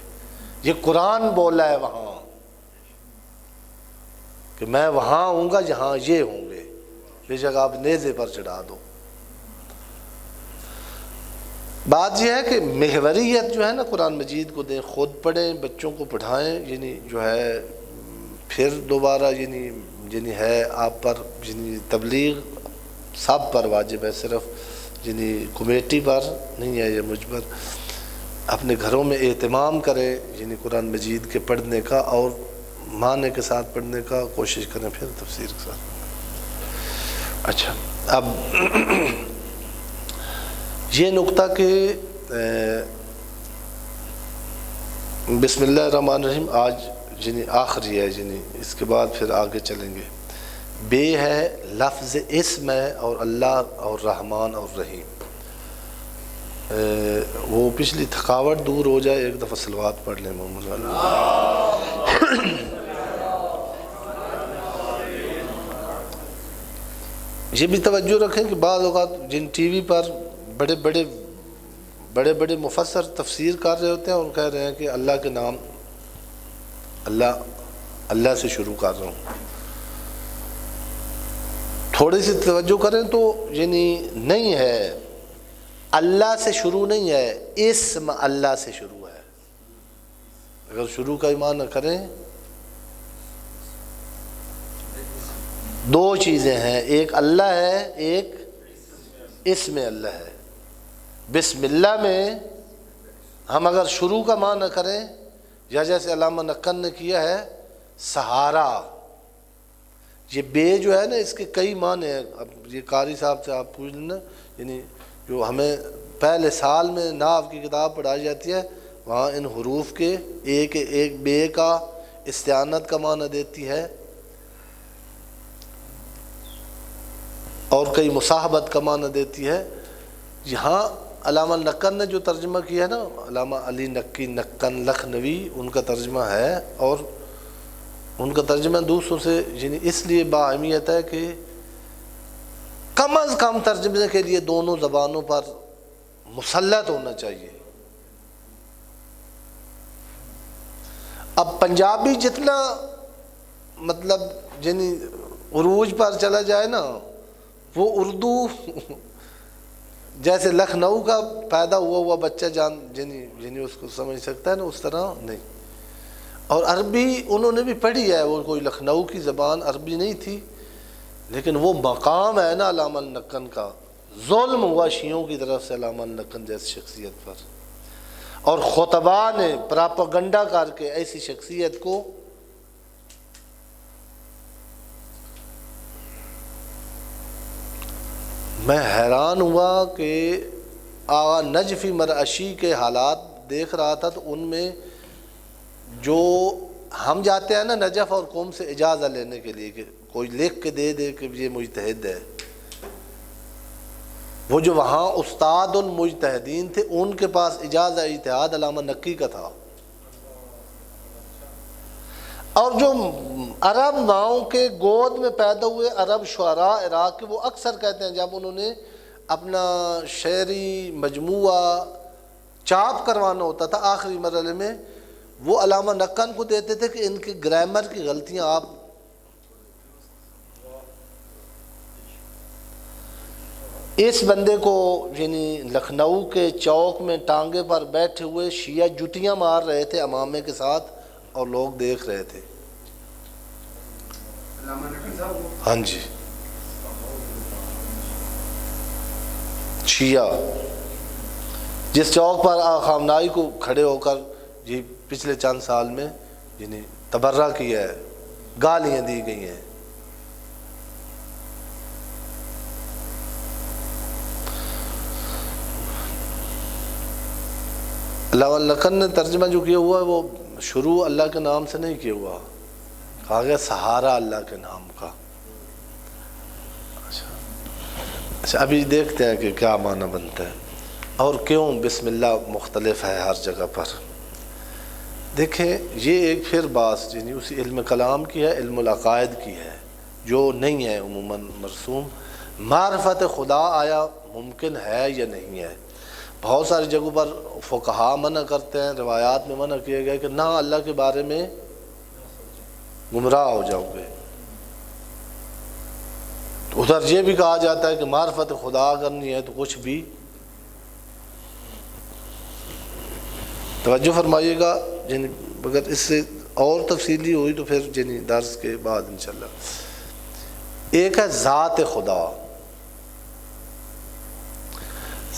یہ قرآن بولا ہے وہاں کہ میں وہاں ہوں گا جہاں یہ ہوں گے، بے شک آپ نیزے پر چڑھا دو۔ بات یہ ہے کہ محوریت جو ہے نا قرآن مجید کو دیں، خود پڑھیں، بچوں کو پڑھائیں، یعنی جو ہے پھر دوبارہ یعنی ہے آپ پر، یعنی تبلیغ سب پر واجب ہے، صرف یعنی کمیٹی پر نہیں ہے، یہ مجھ پر اپنے گھروں میں اہتمام کریں یعنی قرآن مجید کے پڑھنے کا، اور معنی کے ساتھ پڑھنے کا کوشش کریں، پھر تفسیر کے ساتھ۔ اچھا، اب یہ نقطہ کہ بسم اللہ الرحمن الرحیم آج یعنی آخری ہے، یعنی اس کے بعد پھر آگے چلیں گے۔ بے ہے لفظ اسم ہے، اور اللہ اور رحمان اور رحیم، وہ پچھلی تھکاوٹ دور ہو جائے، ایک دفعہ صلوات پڑھ لیں محمد اللہ۔ یہ بھی توجہ رکھیں کہ بعض اوقات جن ٹی وی پر بڑے بڑے مفسر تفسیر کر رہے ہوتے ہیں اور کہہ رہے ہیں کہ اللہ کے نام، اللہ سے شروع کر رہا ہوں، تھوڑی سی توجہ کریں تو یعنی نہیں ہے، اللہ سے شروع نہیں ہے، اسم اللہ سے شروع ہے۔ اگر شروع کا ایمان نہ کریں، دو چیزیں ہیں، ایک اللہ ہے، ایک اسم اللہ ہے۔ بسم اللہ میں ہم اگر شروع کا معنی نہ کریں، یا جیسے علامہ نقن نے کیا ہے سہارا، یہ بے جو ہے نا اس کے کئی معنی ہیں۔ اب یہ قاری صاحب سے آپ پوچھ لینا، یعنی جو ہمیں پہلے سال میں نحو کی کتاب پڑھائی جاتی ہے، وہاں ان حروف کے ایک بے کا استعانت کا معنی دیتی ہے، اور کئی مصاحبت کا معنی دیتی ہے۔ یہاں علامہ نقن نے جو ترجمہ کیا ہے نا، علامہ علی نقی نقن لکھنوی، ان کا ترجمہ ہے، اور ان کا ترجمہ دوسروں سے یعنی اس لیے بااہمیت ہے کہ کم از کم ترجمے کے لیے دونوں زبانوں پر مسلط ہونا چاہیے۔ اب پنجابی جتنا مطلب یعنی عروج پر چلا جائے نا، وہ اردو جیسے لکھنؤ کا پیدا ہوا بچہ یعنی اس کو سمجھ سکتا ہے نا، اس طرح نہیں۔ اور عربی انہوں نے بھی پڑھی ہے، وہ کوئی لکھنؤ کی زبان عربی نہیں تھی، لیکن وہ مقام ہے نا علامہ النقن کا، ظلم ہوا شیعوں کی طرف سے علامہ النقن جیسی شخصیت پر، اور خطباء نے پراپاگنڈا کر کے ایسی شخصیت کو میں حیران ہوا کہ آغا نجفی مرعشی کے حالات دیکھ رہا تھا، تو ان میں جو ہم جاتے ہیں نا نجف اور قوم سے اجازت لینے کے لیے کہ کوئی لکھ کے دے دے کہ یہ مجتہد ہے، وہ جو وہاں استاد المجتہدین تھے ان کے پاس اجازت اجتہاد علامہ نقی کا تھا۔ اور جو عرب گاؤں کے گود میں پیدا ہوئے عرب شعراء عراق کے، وہ اکثر کہتے ہیں جب انہوں نے اپنا شعری مجموعہ چاپ کروانا ہوتا تھا آخری مرحلے میں، وہ علامہ نقن کو دیتے تھے کہ ان کی گرامر کی غلطیاں آپ اس بندے کو یعنی لکھنؤ کے چوک میں ٹانگے پر بیٹھے ہوئے شیعہ جوتیاں مار رہے تھے امامے کے ساتھ، اور لوگ دیکھ رہے تھے۔ ہاں جی، شیعہ جس چوک پر خامنائی کو کھڑے ہو کر یہ پچھلے چند سال میں یعنی تبرہ کیا ہے، گالیاں دی گئی ہیں۔ علامہ النقن نے ترجمہ جو کیا ہوا ہے وہ شروع اللہ کے نام سے نہیں کیا ہوا، کہا گیا سہارا اللہ کے نام کا۔ اچھا، اچھا ابھی دیکھتے ہیں کہ کیا معنی بنتا ہے اور کیوں بسم اللہ مختلف ہے ہر جگہ پر. دیکھیں یہ ایک پھر بات یعنی اسی علم کلام کی ہے، علم العقائد کی ہے، جو نہیں ہے عموماً مرسوم. معرفت خدا آیا ممکن ہے یا نہیں ہے؟ بہت ساری جگہوں پر فقہا منع کرتے ہیں، روایات میں منع کیا گیا کہ نہ اللہ کے بارے میں گمراہ ہو جاؤ گے. ادھر یہ بھی کہا جاتا ہے کہ معرفت خدا کرنی ہے تو کچھ بھی. توجہ فرمائیے گا، یعنی اگر اس سے اور تفصیلی ہوئی تو پھر یعنی درس کے بعد انشاءاللہ. ایک ہے ذات خدا.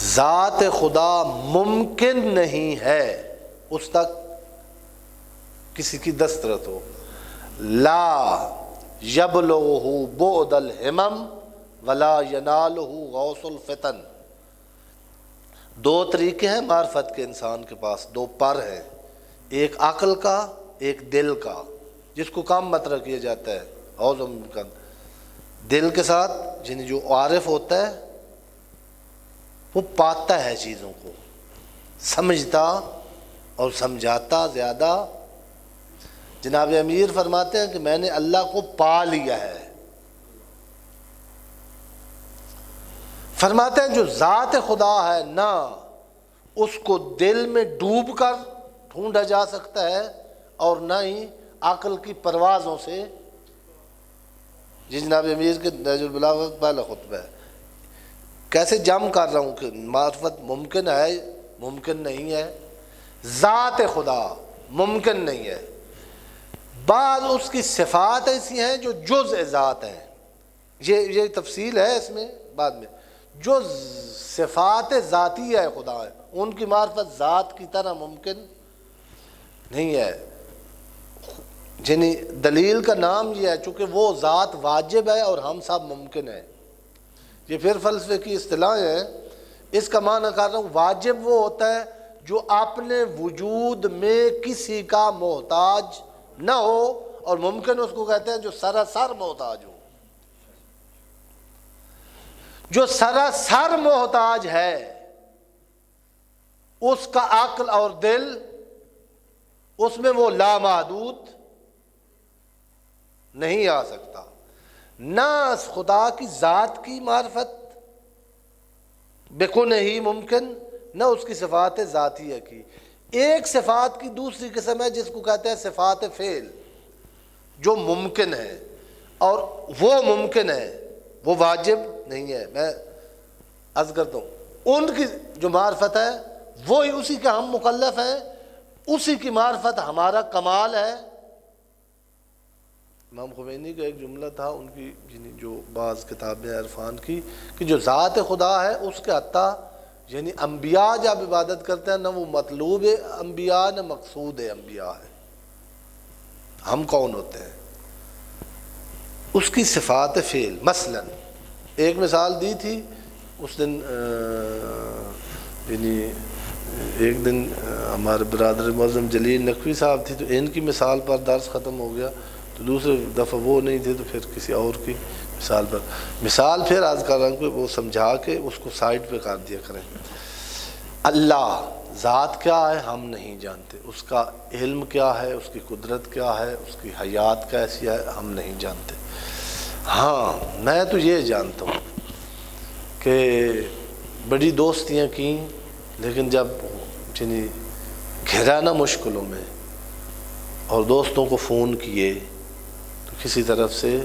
ذات خدا ممکن نہیں ہے اس تک کسی کی دسترس ہو. لا یبلغہ بعد الہمم ولا ینالہ غوث الفتن. دو طریقے ہیں معرفت کے انسان کے پاس، دو پر ہیں، ایک عقل کا ایک دل کا، جس کو کم مطرح کیا جاتا ہے. اور دل کے ساتھ یعنی جو عارف ہوتا ہے وہ پاتا ہے چیزوں کو، سمجھتا اور سمجھاتا زیادہ. جناب امیر فرماتے ہیں کہ میں نے اللہ کو پا لیا ہے. فرماتے ہیں جو ذات خدا ہے نہ اس کو دل میں ڈوب کر ڈھونڈا جا سکتا ہے اور نہ ہی عقل کی پروازوں سے. جناب امیر کے نہج البلاغہ کا پہلا خطبہ ہے. کیسے جم کر رہا ہوں کہ معرفت ممکن ہے ممکن نہیں ہے. ذات خدا ممکن نہیں ہے. بعض اس کی صفات ایسی ہیں جو جزء ذات ہیں، یہ تفصیل ہے اس میں بعد میں. جو صفات ذاتی ہے خدا ہے ان کی معرفت ذات کی طرح ممکن نہیں ہے. یعنی دلیل کا نام یہ ہے چونکہ وہ ذات واجب ہے اور ہم سب ممکن ہیں. یہ پھر فلسفے کی اصطلاح ہے. اس کا معنی کر رہا ہوں واجب وہ ہوتا ہے جو اپنے وجود میں کسی کا محتاج نہ ہو، اور ممکن اس کو کہتے ہیں جو سراسر محتاج ہو. جو سراسر محتاج ہے اس کا عقل اور دل اس میں وہ لامحدود نہیں آ سکتا. نہ خدا کی ذات کی معرفت بکن ہی ممکن، نہ اس کی صفات ذاتیہ کی. ایک صفات کی دوسری قسم ہے جس کو کہتے ہیں صفات فعل، جو ممکن ہے اور وہ ممکن ہے، وہ واجب نہیں ہے. میں عرض کرتا ہوں ان کی جو معرفت ہے وہی اسی کا ہم مکلف ہیں، اسی کی معرفت ہمارا کمال ہے. امام خمینی کا ایک جملہ تھا ان کی جو بعض کتابیں عرفان کی کہ جو ذات خدا ہے اس کے حتیٰ یعنی انبیاء جب عبادت کرتے ہیں نہ وہ مطلوب انبیاء نہ مقصود انبیاء ہے. ہم کون ہوتے ہیں؟ اس کی صفات فعل. مثلا ایک مثال دی تھی اس دن، یعنی ایک دن ہمارے برادر معظم جلیل نقوی صاحب تھی تو ان کی مثال پر درس ختم ہو گیا، تو دوسرے دفعہ وہ نہیں تھے تو پھر کسی اور کی مثال پر مثال پھر عرض کر رہا ہوں کہ وہ سمجھا کے اس کو سائڈ پہ کر دیا کریں. اللہ ذات کیا ہے ہم نہیں جانتے، اس کا علم کیا ہے، اس کی قدرت کیا ہے، اس کی حیات کیسی ہے ہم نہیں جانتے. ہاں میں تو یہ جانتا ہوں کہ بڑی دوستیاں کیں لیکن جب یعنی گھرا نا مشکلوں میں اور دوستوں کو فون کیے تو کسی طرف سے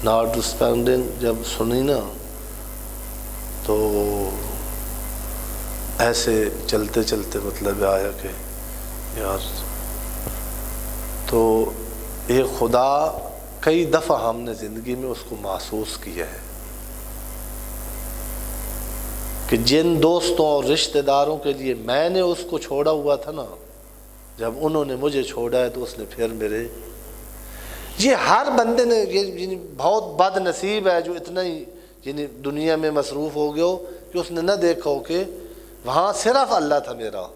ناٹ رسپونڈنگ جب سنی نا تو ایسے چلتے چلتے مطلب آیا کہ یار، تو ایک خدا کئی دفعہ ہم نے زندگی میں اس کو محسوس کیا ہے کہ جن دوستوں اور رشتہ داروں کے لیے میں نے اس کو چھوڑا ہوا تھا نا، جب انہوں نے مجھے چھوڑا ہے تو اس نے پھر میرے، یہ ہر بندے نے یعنی بہت بد نصیب ہے جو اتنا ہی یعنی دنیا میں مصروف ہو گیا ہو کہ اس نے نہ دیکھا ہو کہ وہاں صرف اللہ تھا، میرا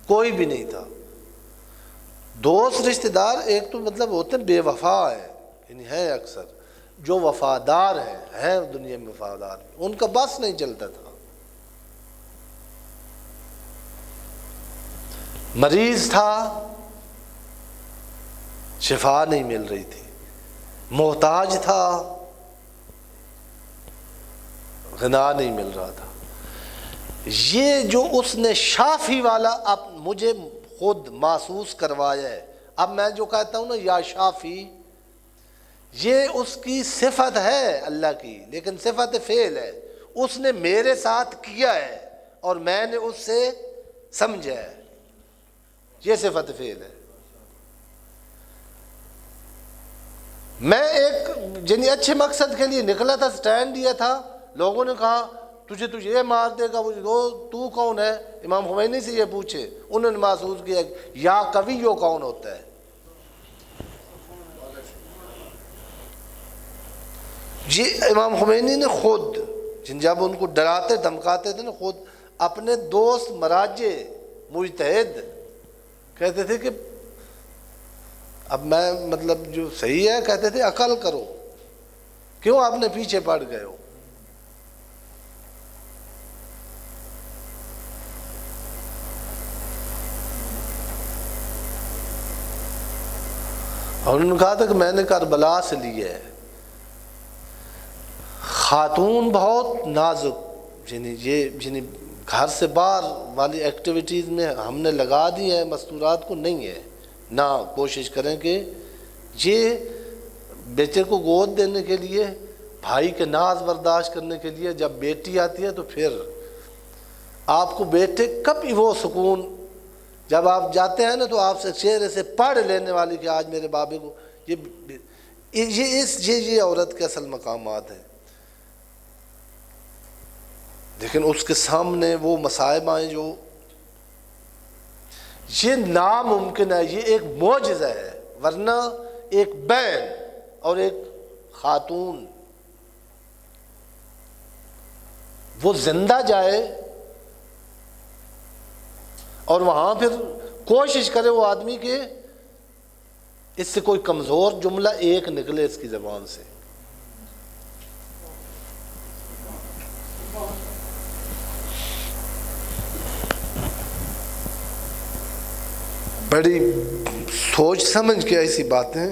کوئی بھی نہیں تھا. دوست رشتہ دار ایک تو مطلب ہوتے ہیں بے وفا ہے، یعنی ہے اکثر، جو وفادار ہیں دنیا میں وفادار، ان کا بس نہیں چلتا تھا. مریض تھا، شفا نہیں مل رہی تھی، محتاج تھا، غنا نہیں مل رہا تھا. یہ جو اس نے شافی والا اب مجھے خود محسوس کروایا ہے. اب میں جو کہتا ہوں نا یا شافی، یہ اس کی صفت ہے اللہ کی، لیکن صفت فعل ہے. اس نے میرے ساتھ کیا ہے اور میں نے اس سے سمجھا ہے، یہ صفت فعل ہے. میں ایک جنی اچھے مقصد کے لیے نکلا تھا، سٹینڈ دیا تھا، لوگوں نے کہا تجھے یہ مار دے گا، تو کون ہے؟ امام خمینی سے یہ پوچھے. انہوں نے محسوس کیا یا کبھی یہ کون ہوتا ہے. یہ امام خمینی نے خود جب ان کو ڈراتے دھمکاتے تھے نا، خود اپنے دوست مراجع مجتہد کہتے تھے کہ اب میں مطلب جو صحیح ہے، کہتے تھے عقل کرو، کیوں آپ نے پیچھے پڑ گئے ہو. اور انہوں نے کہا تھا کہ میں نے کربلا سے لی ہے. خاتون بہت نازک، یعنی گھر سے باہر والی ایکٹیویٹیز میں ہم نے لگا دی ہیں، مستورات کو نہیں ہے. نہ کوشش کریں کہ یہ بیٹے کو گود دینے کے لیے، بھائی کے ناز برداشت کرنے کے لیے، جب بیٹی آتی ہے تو پھر آپ کو بیٹے کبھی وہ سکون، جب آپ جاتے ہیں نا تو آپ سے چہرے سے پڑھ لینے والی کہ آج میرے بابے کو یہ عورت کے اصل مقامات ہیں. لیکن اس کے سامنے وہ مصائب آئیں جو یہ ناممکن ہے، یہ ایک معجزہ ہے. ورنہ ایک بہن اور ایک خاتون وہ زندہ جائے اور وہاں پھر کوشش کرے وہ آدمی کہ اس سے کوئی کمزور جملہ ایک نکلے اس کی زبان سے. بڑی سوچ سمجھ کے ایسی باتیں.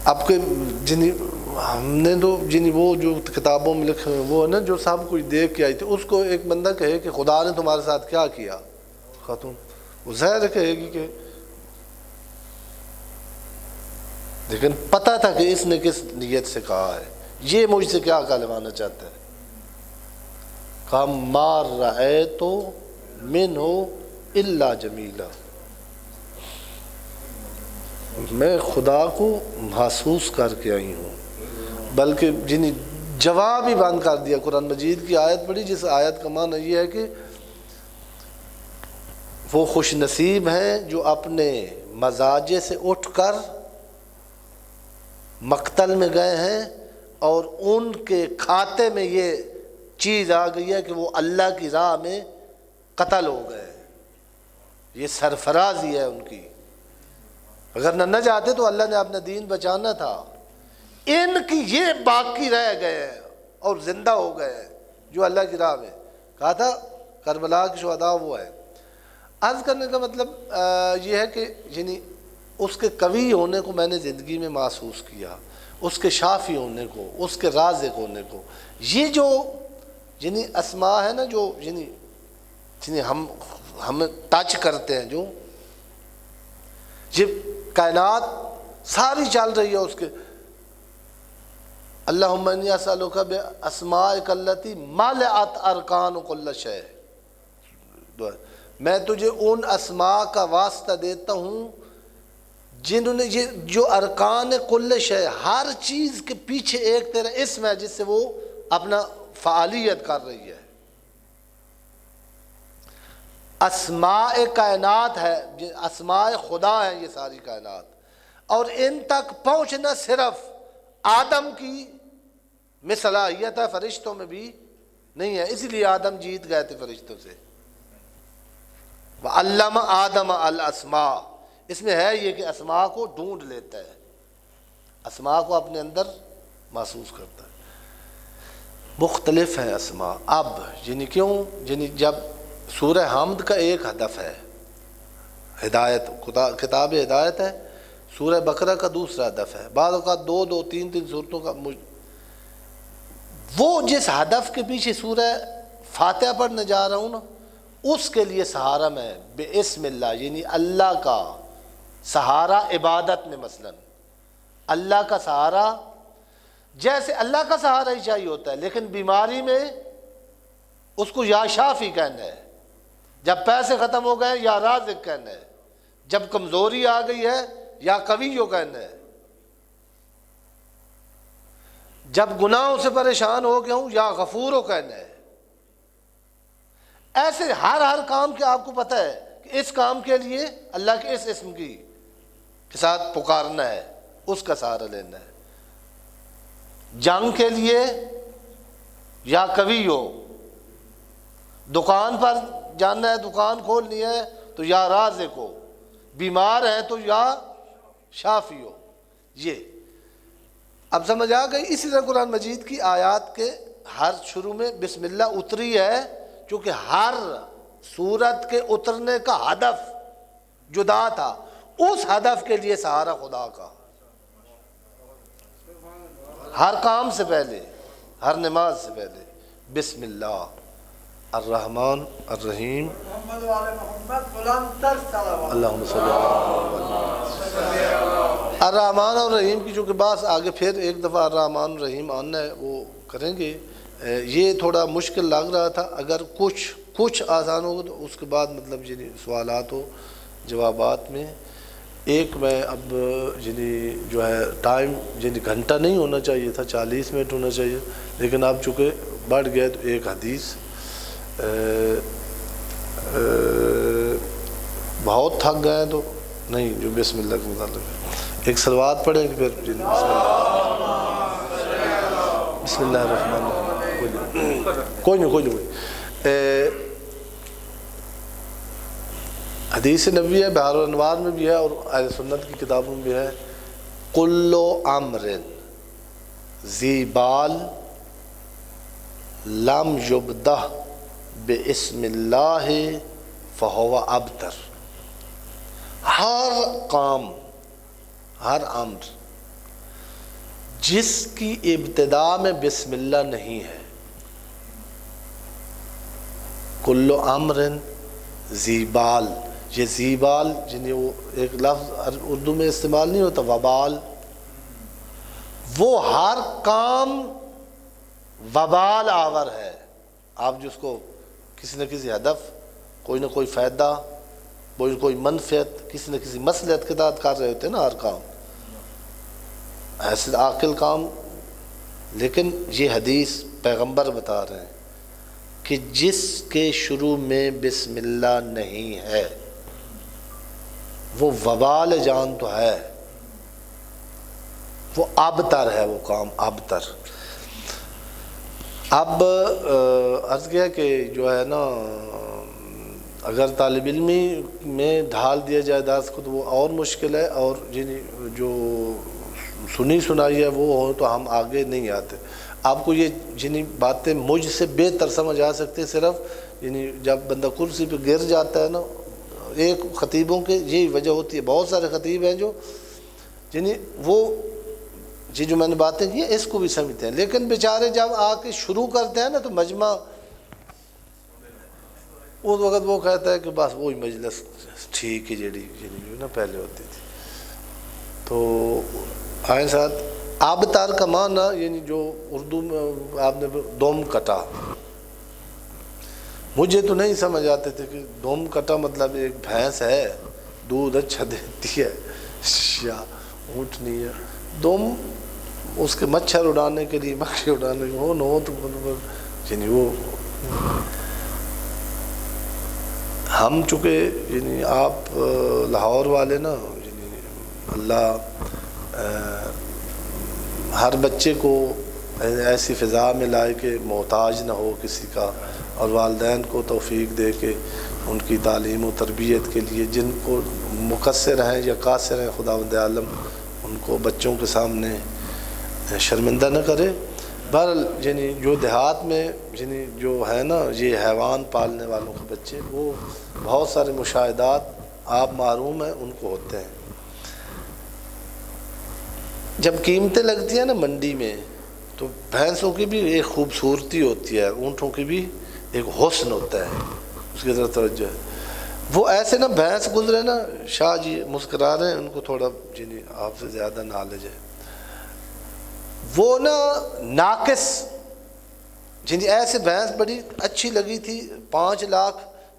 اب کے ہم نے تو وہ جو کتابوں میں لکھے ہوئے وہ ہے نا، جو سب کچھ دیکھ کے آئی تھی، اس کو ایک بندہ کہے کہ خدا نے تمہارے ساتھ کیا کیا، خاتون وہ ظاہر کہے گی کہ، لیکن پتہ تھا کہ اس نے کس نیت سے کہا ہے، یہ مجھ سے کیا کہلوانا چاہتا ہے. کہا مار رہے تو من ہو اللہ جمیلہ، میں خدا کو محسوس کر کے آئی ہوں. بلکہ جواب ہی بند کر دیا. قرآن مجید کی آیت پڑھی جس آیت کا معنی یہ ہے کہ وہ خوش نصیب ہیں جو اپنے مزاجے سے اٹھ کر مقتل میں گئے ہیں اور ان کے کھاتے میں یہ چیز آ گئی ہے کہ وہ اللہ کی راہ میں قتل ہو گئے. یہ سرفرازی ہے ان کی. اگر نہ جاتے تو اللہ نے اپنا دین بچانا تھا. ان کی یہ باقی رہ گئے ہیں اور زندہ ہو گئے ہیں جو اللہ کی راہ میں. کہا تھا کربلا کے شہداء وہ ہے. عرض کرنے کا مطلب یہ ہے کہ اس کے قوی ہونے کو میں نے زندگی میں محسوس کیا، اس کے شافی ہونے کو، اس کے رازق ہونے کو. یہ جو اسماء ہے نا، جو ہم ٹچ کرتے ہیں، جو یہ کائنات ساری چل رہی ہے اس کے. اللہم انی اسألک باسمائک التی ملأت ارکان کل شیء، میں تجھے ان اسماء کا واسطہ دیتا ہوں جنہوں نے جو ارکان کل شیء، ہر چیز کے پیچھے ایک تیرا اسم ہے جس سے وہ اپنا فعالیت کر رہی ہے. اسماء کائنات ہے، اسماء خدا ہیں یہ ساری کائنات. اور ان تک پہنچنا صرف آدم کی میں صلاحیت ہے، فرشتوں میں بھی نہیں ہے. اسی لیے آدم جیت گئے تھے فرشتوں سے. وَعَلَّمَ آدَمَ الْأَسْمَاءَ، اس میں ہے یہ کہ اسماء کو ڈھونڈ لیتا ہے، اسماء کو اپنے اندر محسوس کرتا ہے۔ مختلف ہیں اسماء اب، یعنی کیوں؟ یعنی جب سورہ حمد کا ایک ہدف ہے ہدایت، کتاب ہدایت ہے، سورہ بقرہ کا دوسرا ہدف ہے، بعض اوقات دو تین صورتوں کا وہ جس ہدف کے پیچھے سورہ فاتحہ پڑھنے جا رہا ہوں نا، اس کے لیے سہارا میں بسم اللہ، یعنی اللہ کا سہارا عبادت میں، مثلا اللہ کا سہارا، جیسے اللہ کا سہارا ہی چاہیے ہوتا ہے، لیکن بیماری میں اس کو یا شافی کہنا ہے، جب پیسے ختم ہو گئے یا رازق کہنا ہے، جب کمزوری آ گئی ہے یا قویو کہنا ہے، جب گناہوں سے پریشان ہو گیا ہوں یا غفورو کہنا ہے۔ ایسے ہر کام کے آپ کو پتہ ہے کہ اس کام کے لیے اللہ کے اس اسم کے ساتھ پکارنا ہے، اس کا سہارا لینا ہے۔ جنگ کے لیے یا قوی ہو، دکان پر جانا ہے، دکان کھولنی ہے تو یا رازق ہو، بیمار ہے تو یا شافی ہو۔ یہ اب سمجھ آ گئی۔ اسی طرح قرآن مجید کی آیات کے ہر شروع میں بسم اللہ اتری ہے، چونکہ ہر سورت کے اترنے کا ہدف جدا تھا، اس ہدف کے لیے سہارا خدا کا، ہر کام سے پہلے، ہر نماز سے پہلے بسم اللہ الرحمن الرحیم اللہم صلی الرحمن الرحیم کی چونکہ بات آگے پھر ایک دفعہ الرحمن الرحیم آنا ہے، وہ کریں گے۔ یہ تھوڑا مشکل لگ رہا تھا، اگر کچھ آسان ہوگا تو اس کے بعد مطلب یعنی سوالات و جوابات میں ایک میں اب یعنی جو ہے ٹائم یعنی گھنٹہ نہیں ہونا چاہیے تھا، 40 منٹ ہونا چاہیے، لیکن اب چونکہ بڑھ گئے تو ایک حدیث بہت تھک گئے تو نہیں، جو بسم اللہ کے متعلق ہے ایک صلوات پڑھیں گے، پھر بسم اللہ الرحمن الرحیم، کوئی نہیں حدیث نبوی ہے، بحار الانوار میں بھی ہے اور اہل سنت کی کتابوں میں بھی ہے، کل امر ذی بال لم یبدہ باسم اللہ فہو ابتر۔ ہر کام، ہر امر جس کی ابتدا میں بسم اللہ نہیں ہے، کل امر ذی بال، یہ ذی بال جنہیں وہ ایک لفظ اردو میں استعمال نہیں ہوتا، وبال، وہ ہر کام وبال آور ہے۔ آپ جس کو کسی نہ کسی ہدف، کوئی نہ کوئی فائدہ، کوئی منفعت، کسی نہ کسی مصلحت کے تحت کر رہے ہوتے ہیں نا ہر کام، ایسے عاقل کام، لیکن یہ حدیث پیغمبر بتا رہے ہیں کہ جس کے شروع میں بسم اللہ نہیں ہے وہ وبال جان تو ہے، وہ ابتر ہے، وہ کام ابتر۔ اب عرض کیا کہ جو ہے نا اگر طالب علمی میں ڈھال دیا جائے درس کو تو وہ اور مشکل ہے، اور جو سنی سنائی ہے وہ ہو تو ہم آگے نہیں آتے۔ آپ کو یہ جنہیں باتیں مجھ سے بہتر سمجھ آ سکتے صرف یعنی جب بندہ کرسی پہ گر جاتا ہے نا، ایک خطیبوں کے یہی وجہ ہوتی ہے، بہت سارے خطیب ہیں جو یعنی وہ یہ جو میں نے باتیں کی اس کو بھی سمجھتے ہیں، لیکن بیچارے جب آ کے شروع کرتے ہیں نا تو مجمع اس وقت وہ کہتا ہے کہ بس وہی مجلس ٹھیک ہے جیڑی جو نا پہلے ہوتی تھی۔ تو آئیں ساتھ آبتار کا معنی یعنی جو اردو میں آپ نے دوم کٹا، مجھے تو نہیں سمجھ آتے تھے کہ دوم کٹا مطلب ایک بھینس ہے دودھ اچھا دیتی ہے یا اونٹنی ہے، دوم اس کے مچھر اڑانے کے لیے، مکھی اڑانے کے ہو نہ ہو تو یعنی وہ ہم چونکہ یعنی آپ لاہور والے نا یعنی اللہ ہر بچے کو ایسی فضا میں لائے کہ محتاج نہ ہو کسی کا، اور والدین کو توفیق دے کے ان کی تعلیم و تربیت کے لیے جن کو مقصر ہیں یا قاصر ہیں خداوند عالم ان کو بچوں کے سامنے شرمندہ نہ کرے۔ بہرحال یعنی جو دیہات میں یعنی جو ہے نا یہ حیوان پالنے والوں کے بچے، وہ بہت سارے مشاہدات آپ معروم ہیں ان کو ہوتے ہیں۔ جب قیمتیں لگتی ہیں نا منڈی میں تو بھینسوں کی بھی ایک خوبصورتی ہوتی ہے، اونٹوں کی بھی ایک حسن ہوتا ہے، اس کی طرف توجہ ہے۔ وہ ایسے نا بھینس گزرے نا، شاہ جی مسکرا رہے ہیں، ان کو تھوڑا یعنی آپ سے زیادہ نالج ہے، وہ نا ناقص جن ایسے بھینس بڑی اچھی لگی تھی، 5 لاکھ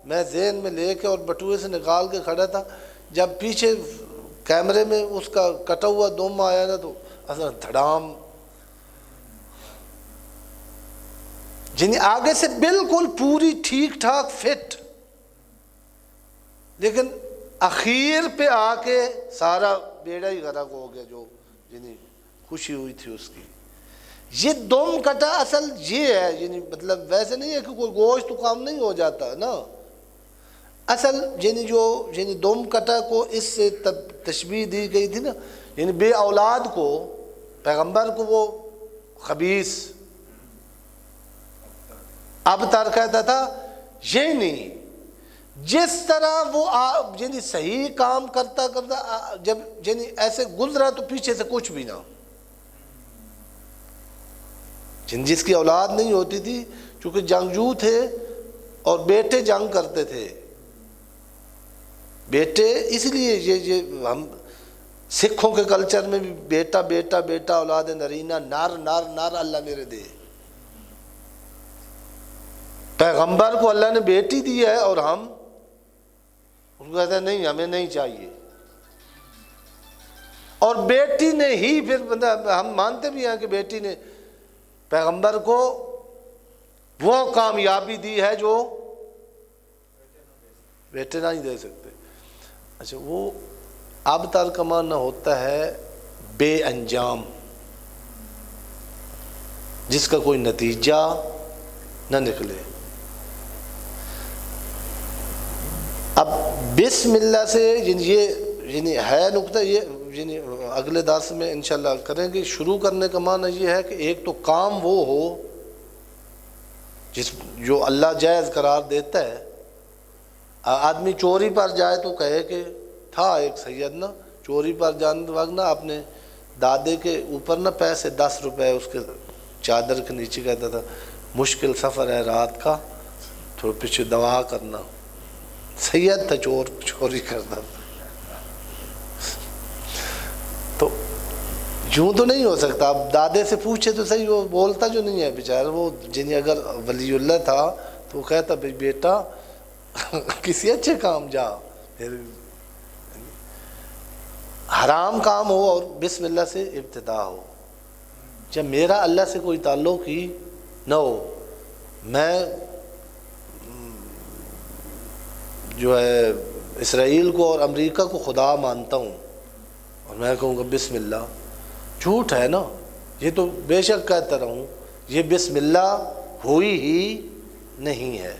میں ذہن میں لے کے اور بٹوئے سے نکال کے کھڑا تھا، جب پیچھے کیمرے میں اس کا کٹا ہوا دم آیا نا تو اصلا دھڑام، جن آگے سے بالکل پوری ٹھیک ٹھاک فٹ، لیکن اخیر پہ آ کے سارا بیڑا ہی غرق ہو گیا، جو یعنی خوشی ہوئی تھی اس کی۔ یہ دم کٹا اصل یہ ہے، یعنی مطلب ویسے نہیں ہے کہ کوئی گوشت تو کام نہیں ہو جاتا نا، اصل یعنی جو یعنی دم کٹا کو اس سے تشبیہ دی گئی تھی نا، یعنی بے اولاد کو پیغمبر کو وہ خبیث ابتر کہتا تھا، یہ نہیں جس طرح وہ یعنی صحیح کام کرتا جب یعنی ایسے گزرا تو پیچھے سے کچھ بھی نہ، جس کی اولاد نہیں ہوتی تھی چونکہ جنگجو تھے اور بیٹے جنگ کرتے تھے، بیٹے اس لیے یہ ہم سکھوں کے کلچر میں بھی بیٹا بیٹا بیٹا اولاد نرینہ نر نر نر اللہ میرے دے، پیغمبر کو اللہ نے بیٹی دی ہے اور ہم اس کو کہتے ہیں نہیں ہمیں نہیں چاہیے، اور بیٹی نے ہی پھر ہم مانتے بھی ہیں کہ بیٹی نے پیغمبر کو وہ کامیابی دی ہے جو بیٹے نہ ہی دے سکتے۔ اچھا، وہ اب ترکمہ نہ ہوتا ہے بے انجام، جس کا کوئی نتیجہ نہ نکلے۔ اب بسم اللہ سے یہ ہے نقطہ، یہ یعنی اگلے درس میں انشاءاللہ کریں گے۔ شروع کرنے کا معنی یہ ہے کہ ایک تو کام وہ ہو جو اللہ جائز قرار دیتا ہے۔ آدمی چوری پر جائے تو کہے کہ تھا ایک سید نا چوری پر جانے وقت نا اپنے دادے کے اوپر نا پیسے 10 روپے اس کے چادر کے نیچے کہتا تھا مشکل سفر ہے رات کا، تھوڑا پیچھے دعا کرنا۔ سید تھا، چوری کرتا تھا، تو یوں تو نہیں ہو سکتا۔ اب دادے سے پوچھے تو صحیح، وہ بولتا جو نہیں ہے بیچارہ، وہ جنہیں اگر ولی اللہ تھا تو وہ کہتا بھائی بیٹا کسی اچھے کام جا، پھر حرام کام ہو اور بسم اللہ سے ابتدا ہو۔ جب میرا اللہ سے کوئی تعلق ہی نہ ہو، میں جو ہے اسرائیل کو اور امریکہ کو خدا مانتا ہوں اور میں کہوں گا بسم اللہ، جھوٹ ہے نا، یہ تو بے شک کہتا رہوں، یہ بسم اللہ ہوئی ہی نہیں ہے۔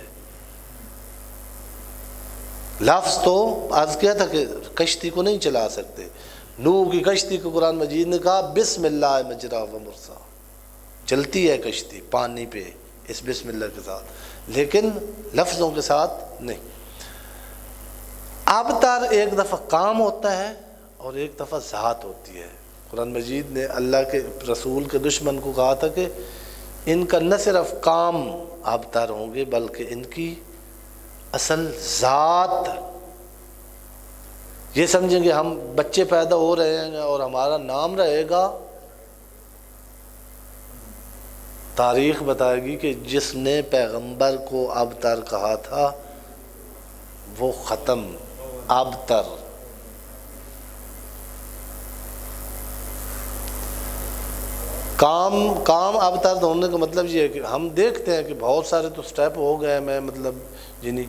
لفظ تو عرض کیا تھا کہ کشتی کو نہیں چلا سکتے، نوح کی کشتی کو قرآن مجید نے کہا بسم اللہ مجریٰ و مرسیٰ، چلتی ہے کشتی پانی پہ اس بسم اللہ کے ساتھ، لیکن لفظوں کے ساتھ نہیں۔ ابتر ایک دفعہ کام ہوتا ہے اور ایک دفعہ ذات ہوتی ہے۔ قرآن مجید نے اللہ کے رسول کے دشمن کو کہا تھا کہ ان کا نہ صرف کام ابتر ہوں گے بلکہ ان کی اصل ذات، یہ سمجھیں گے ہم بچے پیدا ہو رہے ہیں اور ہمارا نام رہے گا، تاریخ بتائے گی کہ جس نے پیغمبر کو ابتر کہا تھا وہ ختم ابتر۔ کام ابتر ہونے کا مطلب یہ ہے کہ ہم دیکھتے ہیں کہ بہت سارے تو سٹیپ ہو گئے، میں مطلب یعنی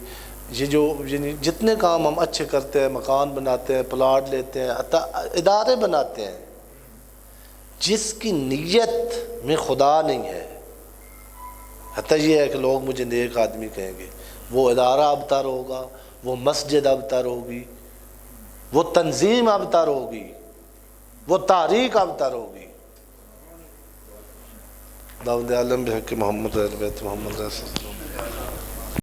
یہ جو یعنی جتنے کام ہم اچھے کرتے ہیں، مکان بناتے ہیں، پلاٹ لیتے ہیں، حتیٰ ادارے بناتے ہیں، جس کی نیت میں خدا نہیں ہے حتیٰ یہ ہے کہ لوگ مجھے نیک آدمی کہیں گے. وہ ادارہ ابتر ہوگا، وہ مسجد ابتر ہوگی، وہ تنظیم ابتر ہوگی، وہ تحریک ابتر ہوگی. داود عالم بحق محمد اہل بیت محمد صلی اللہ علیہ وسلم.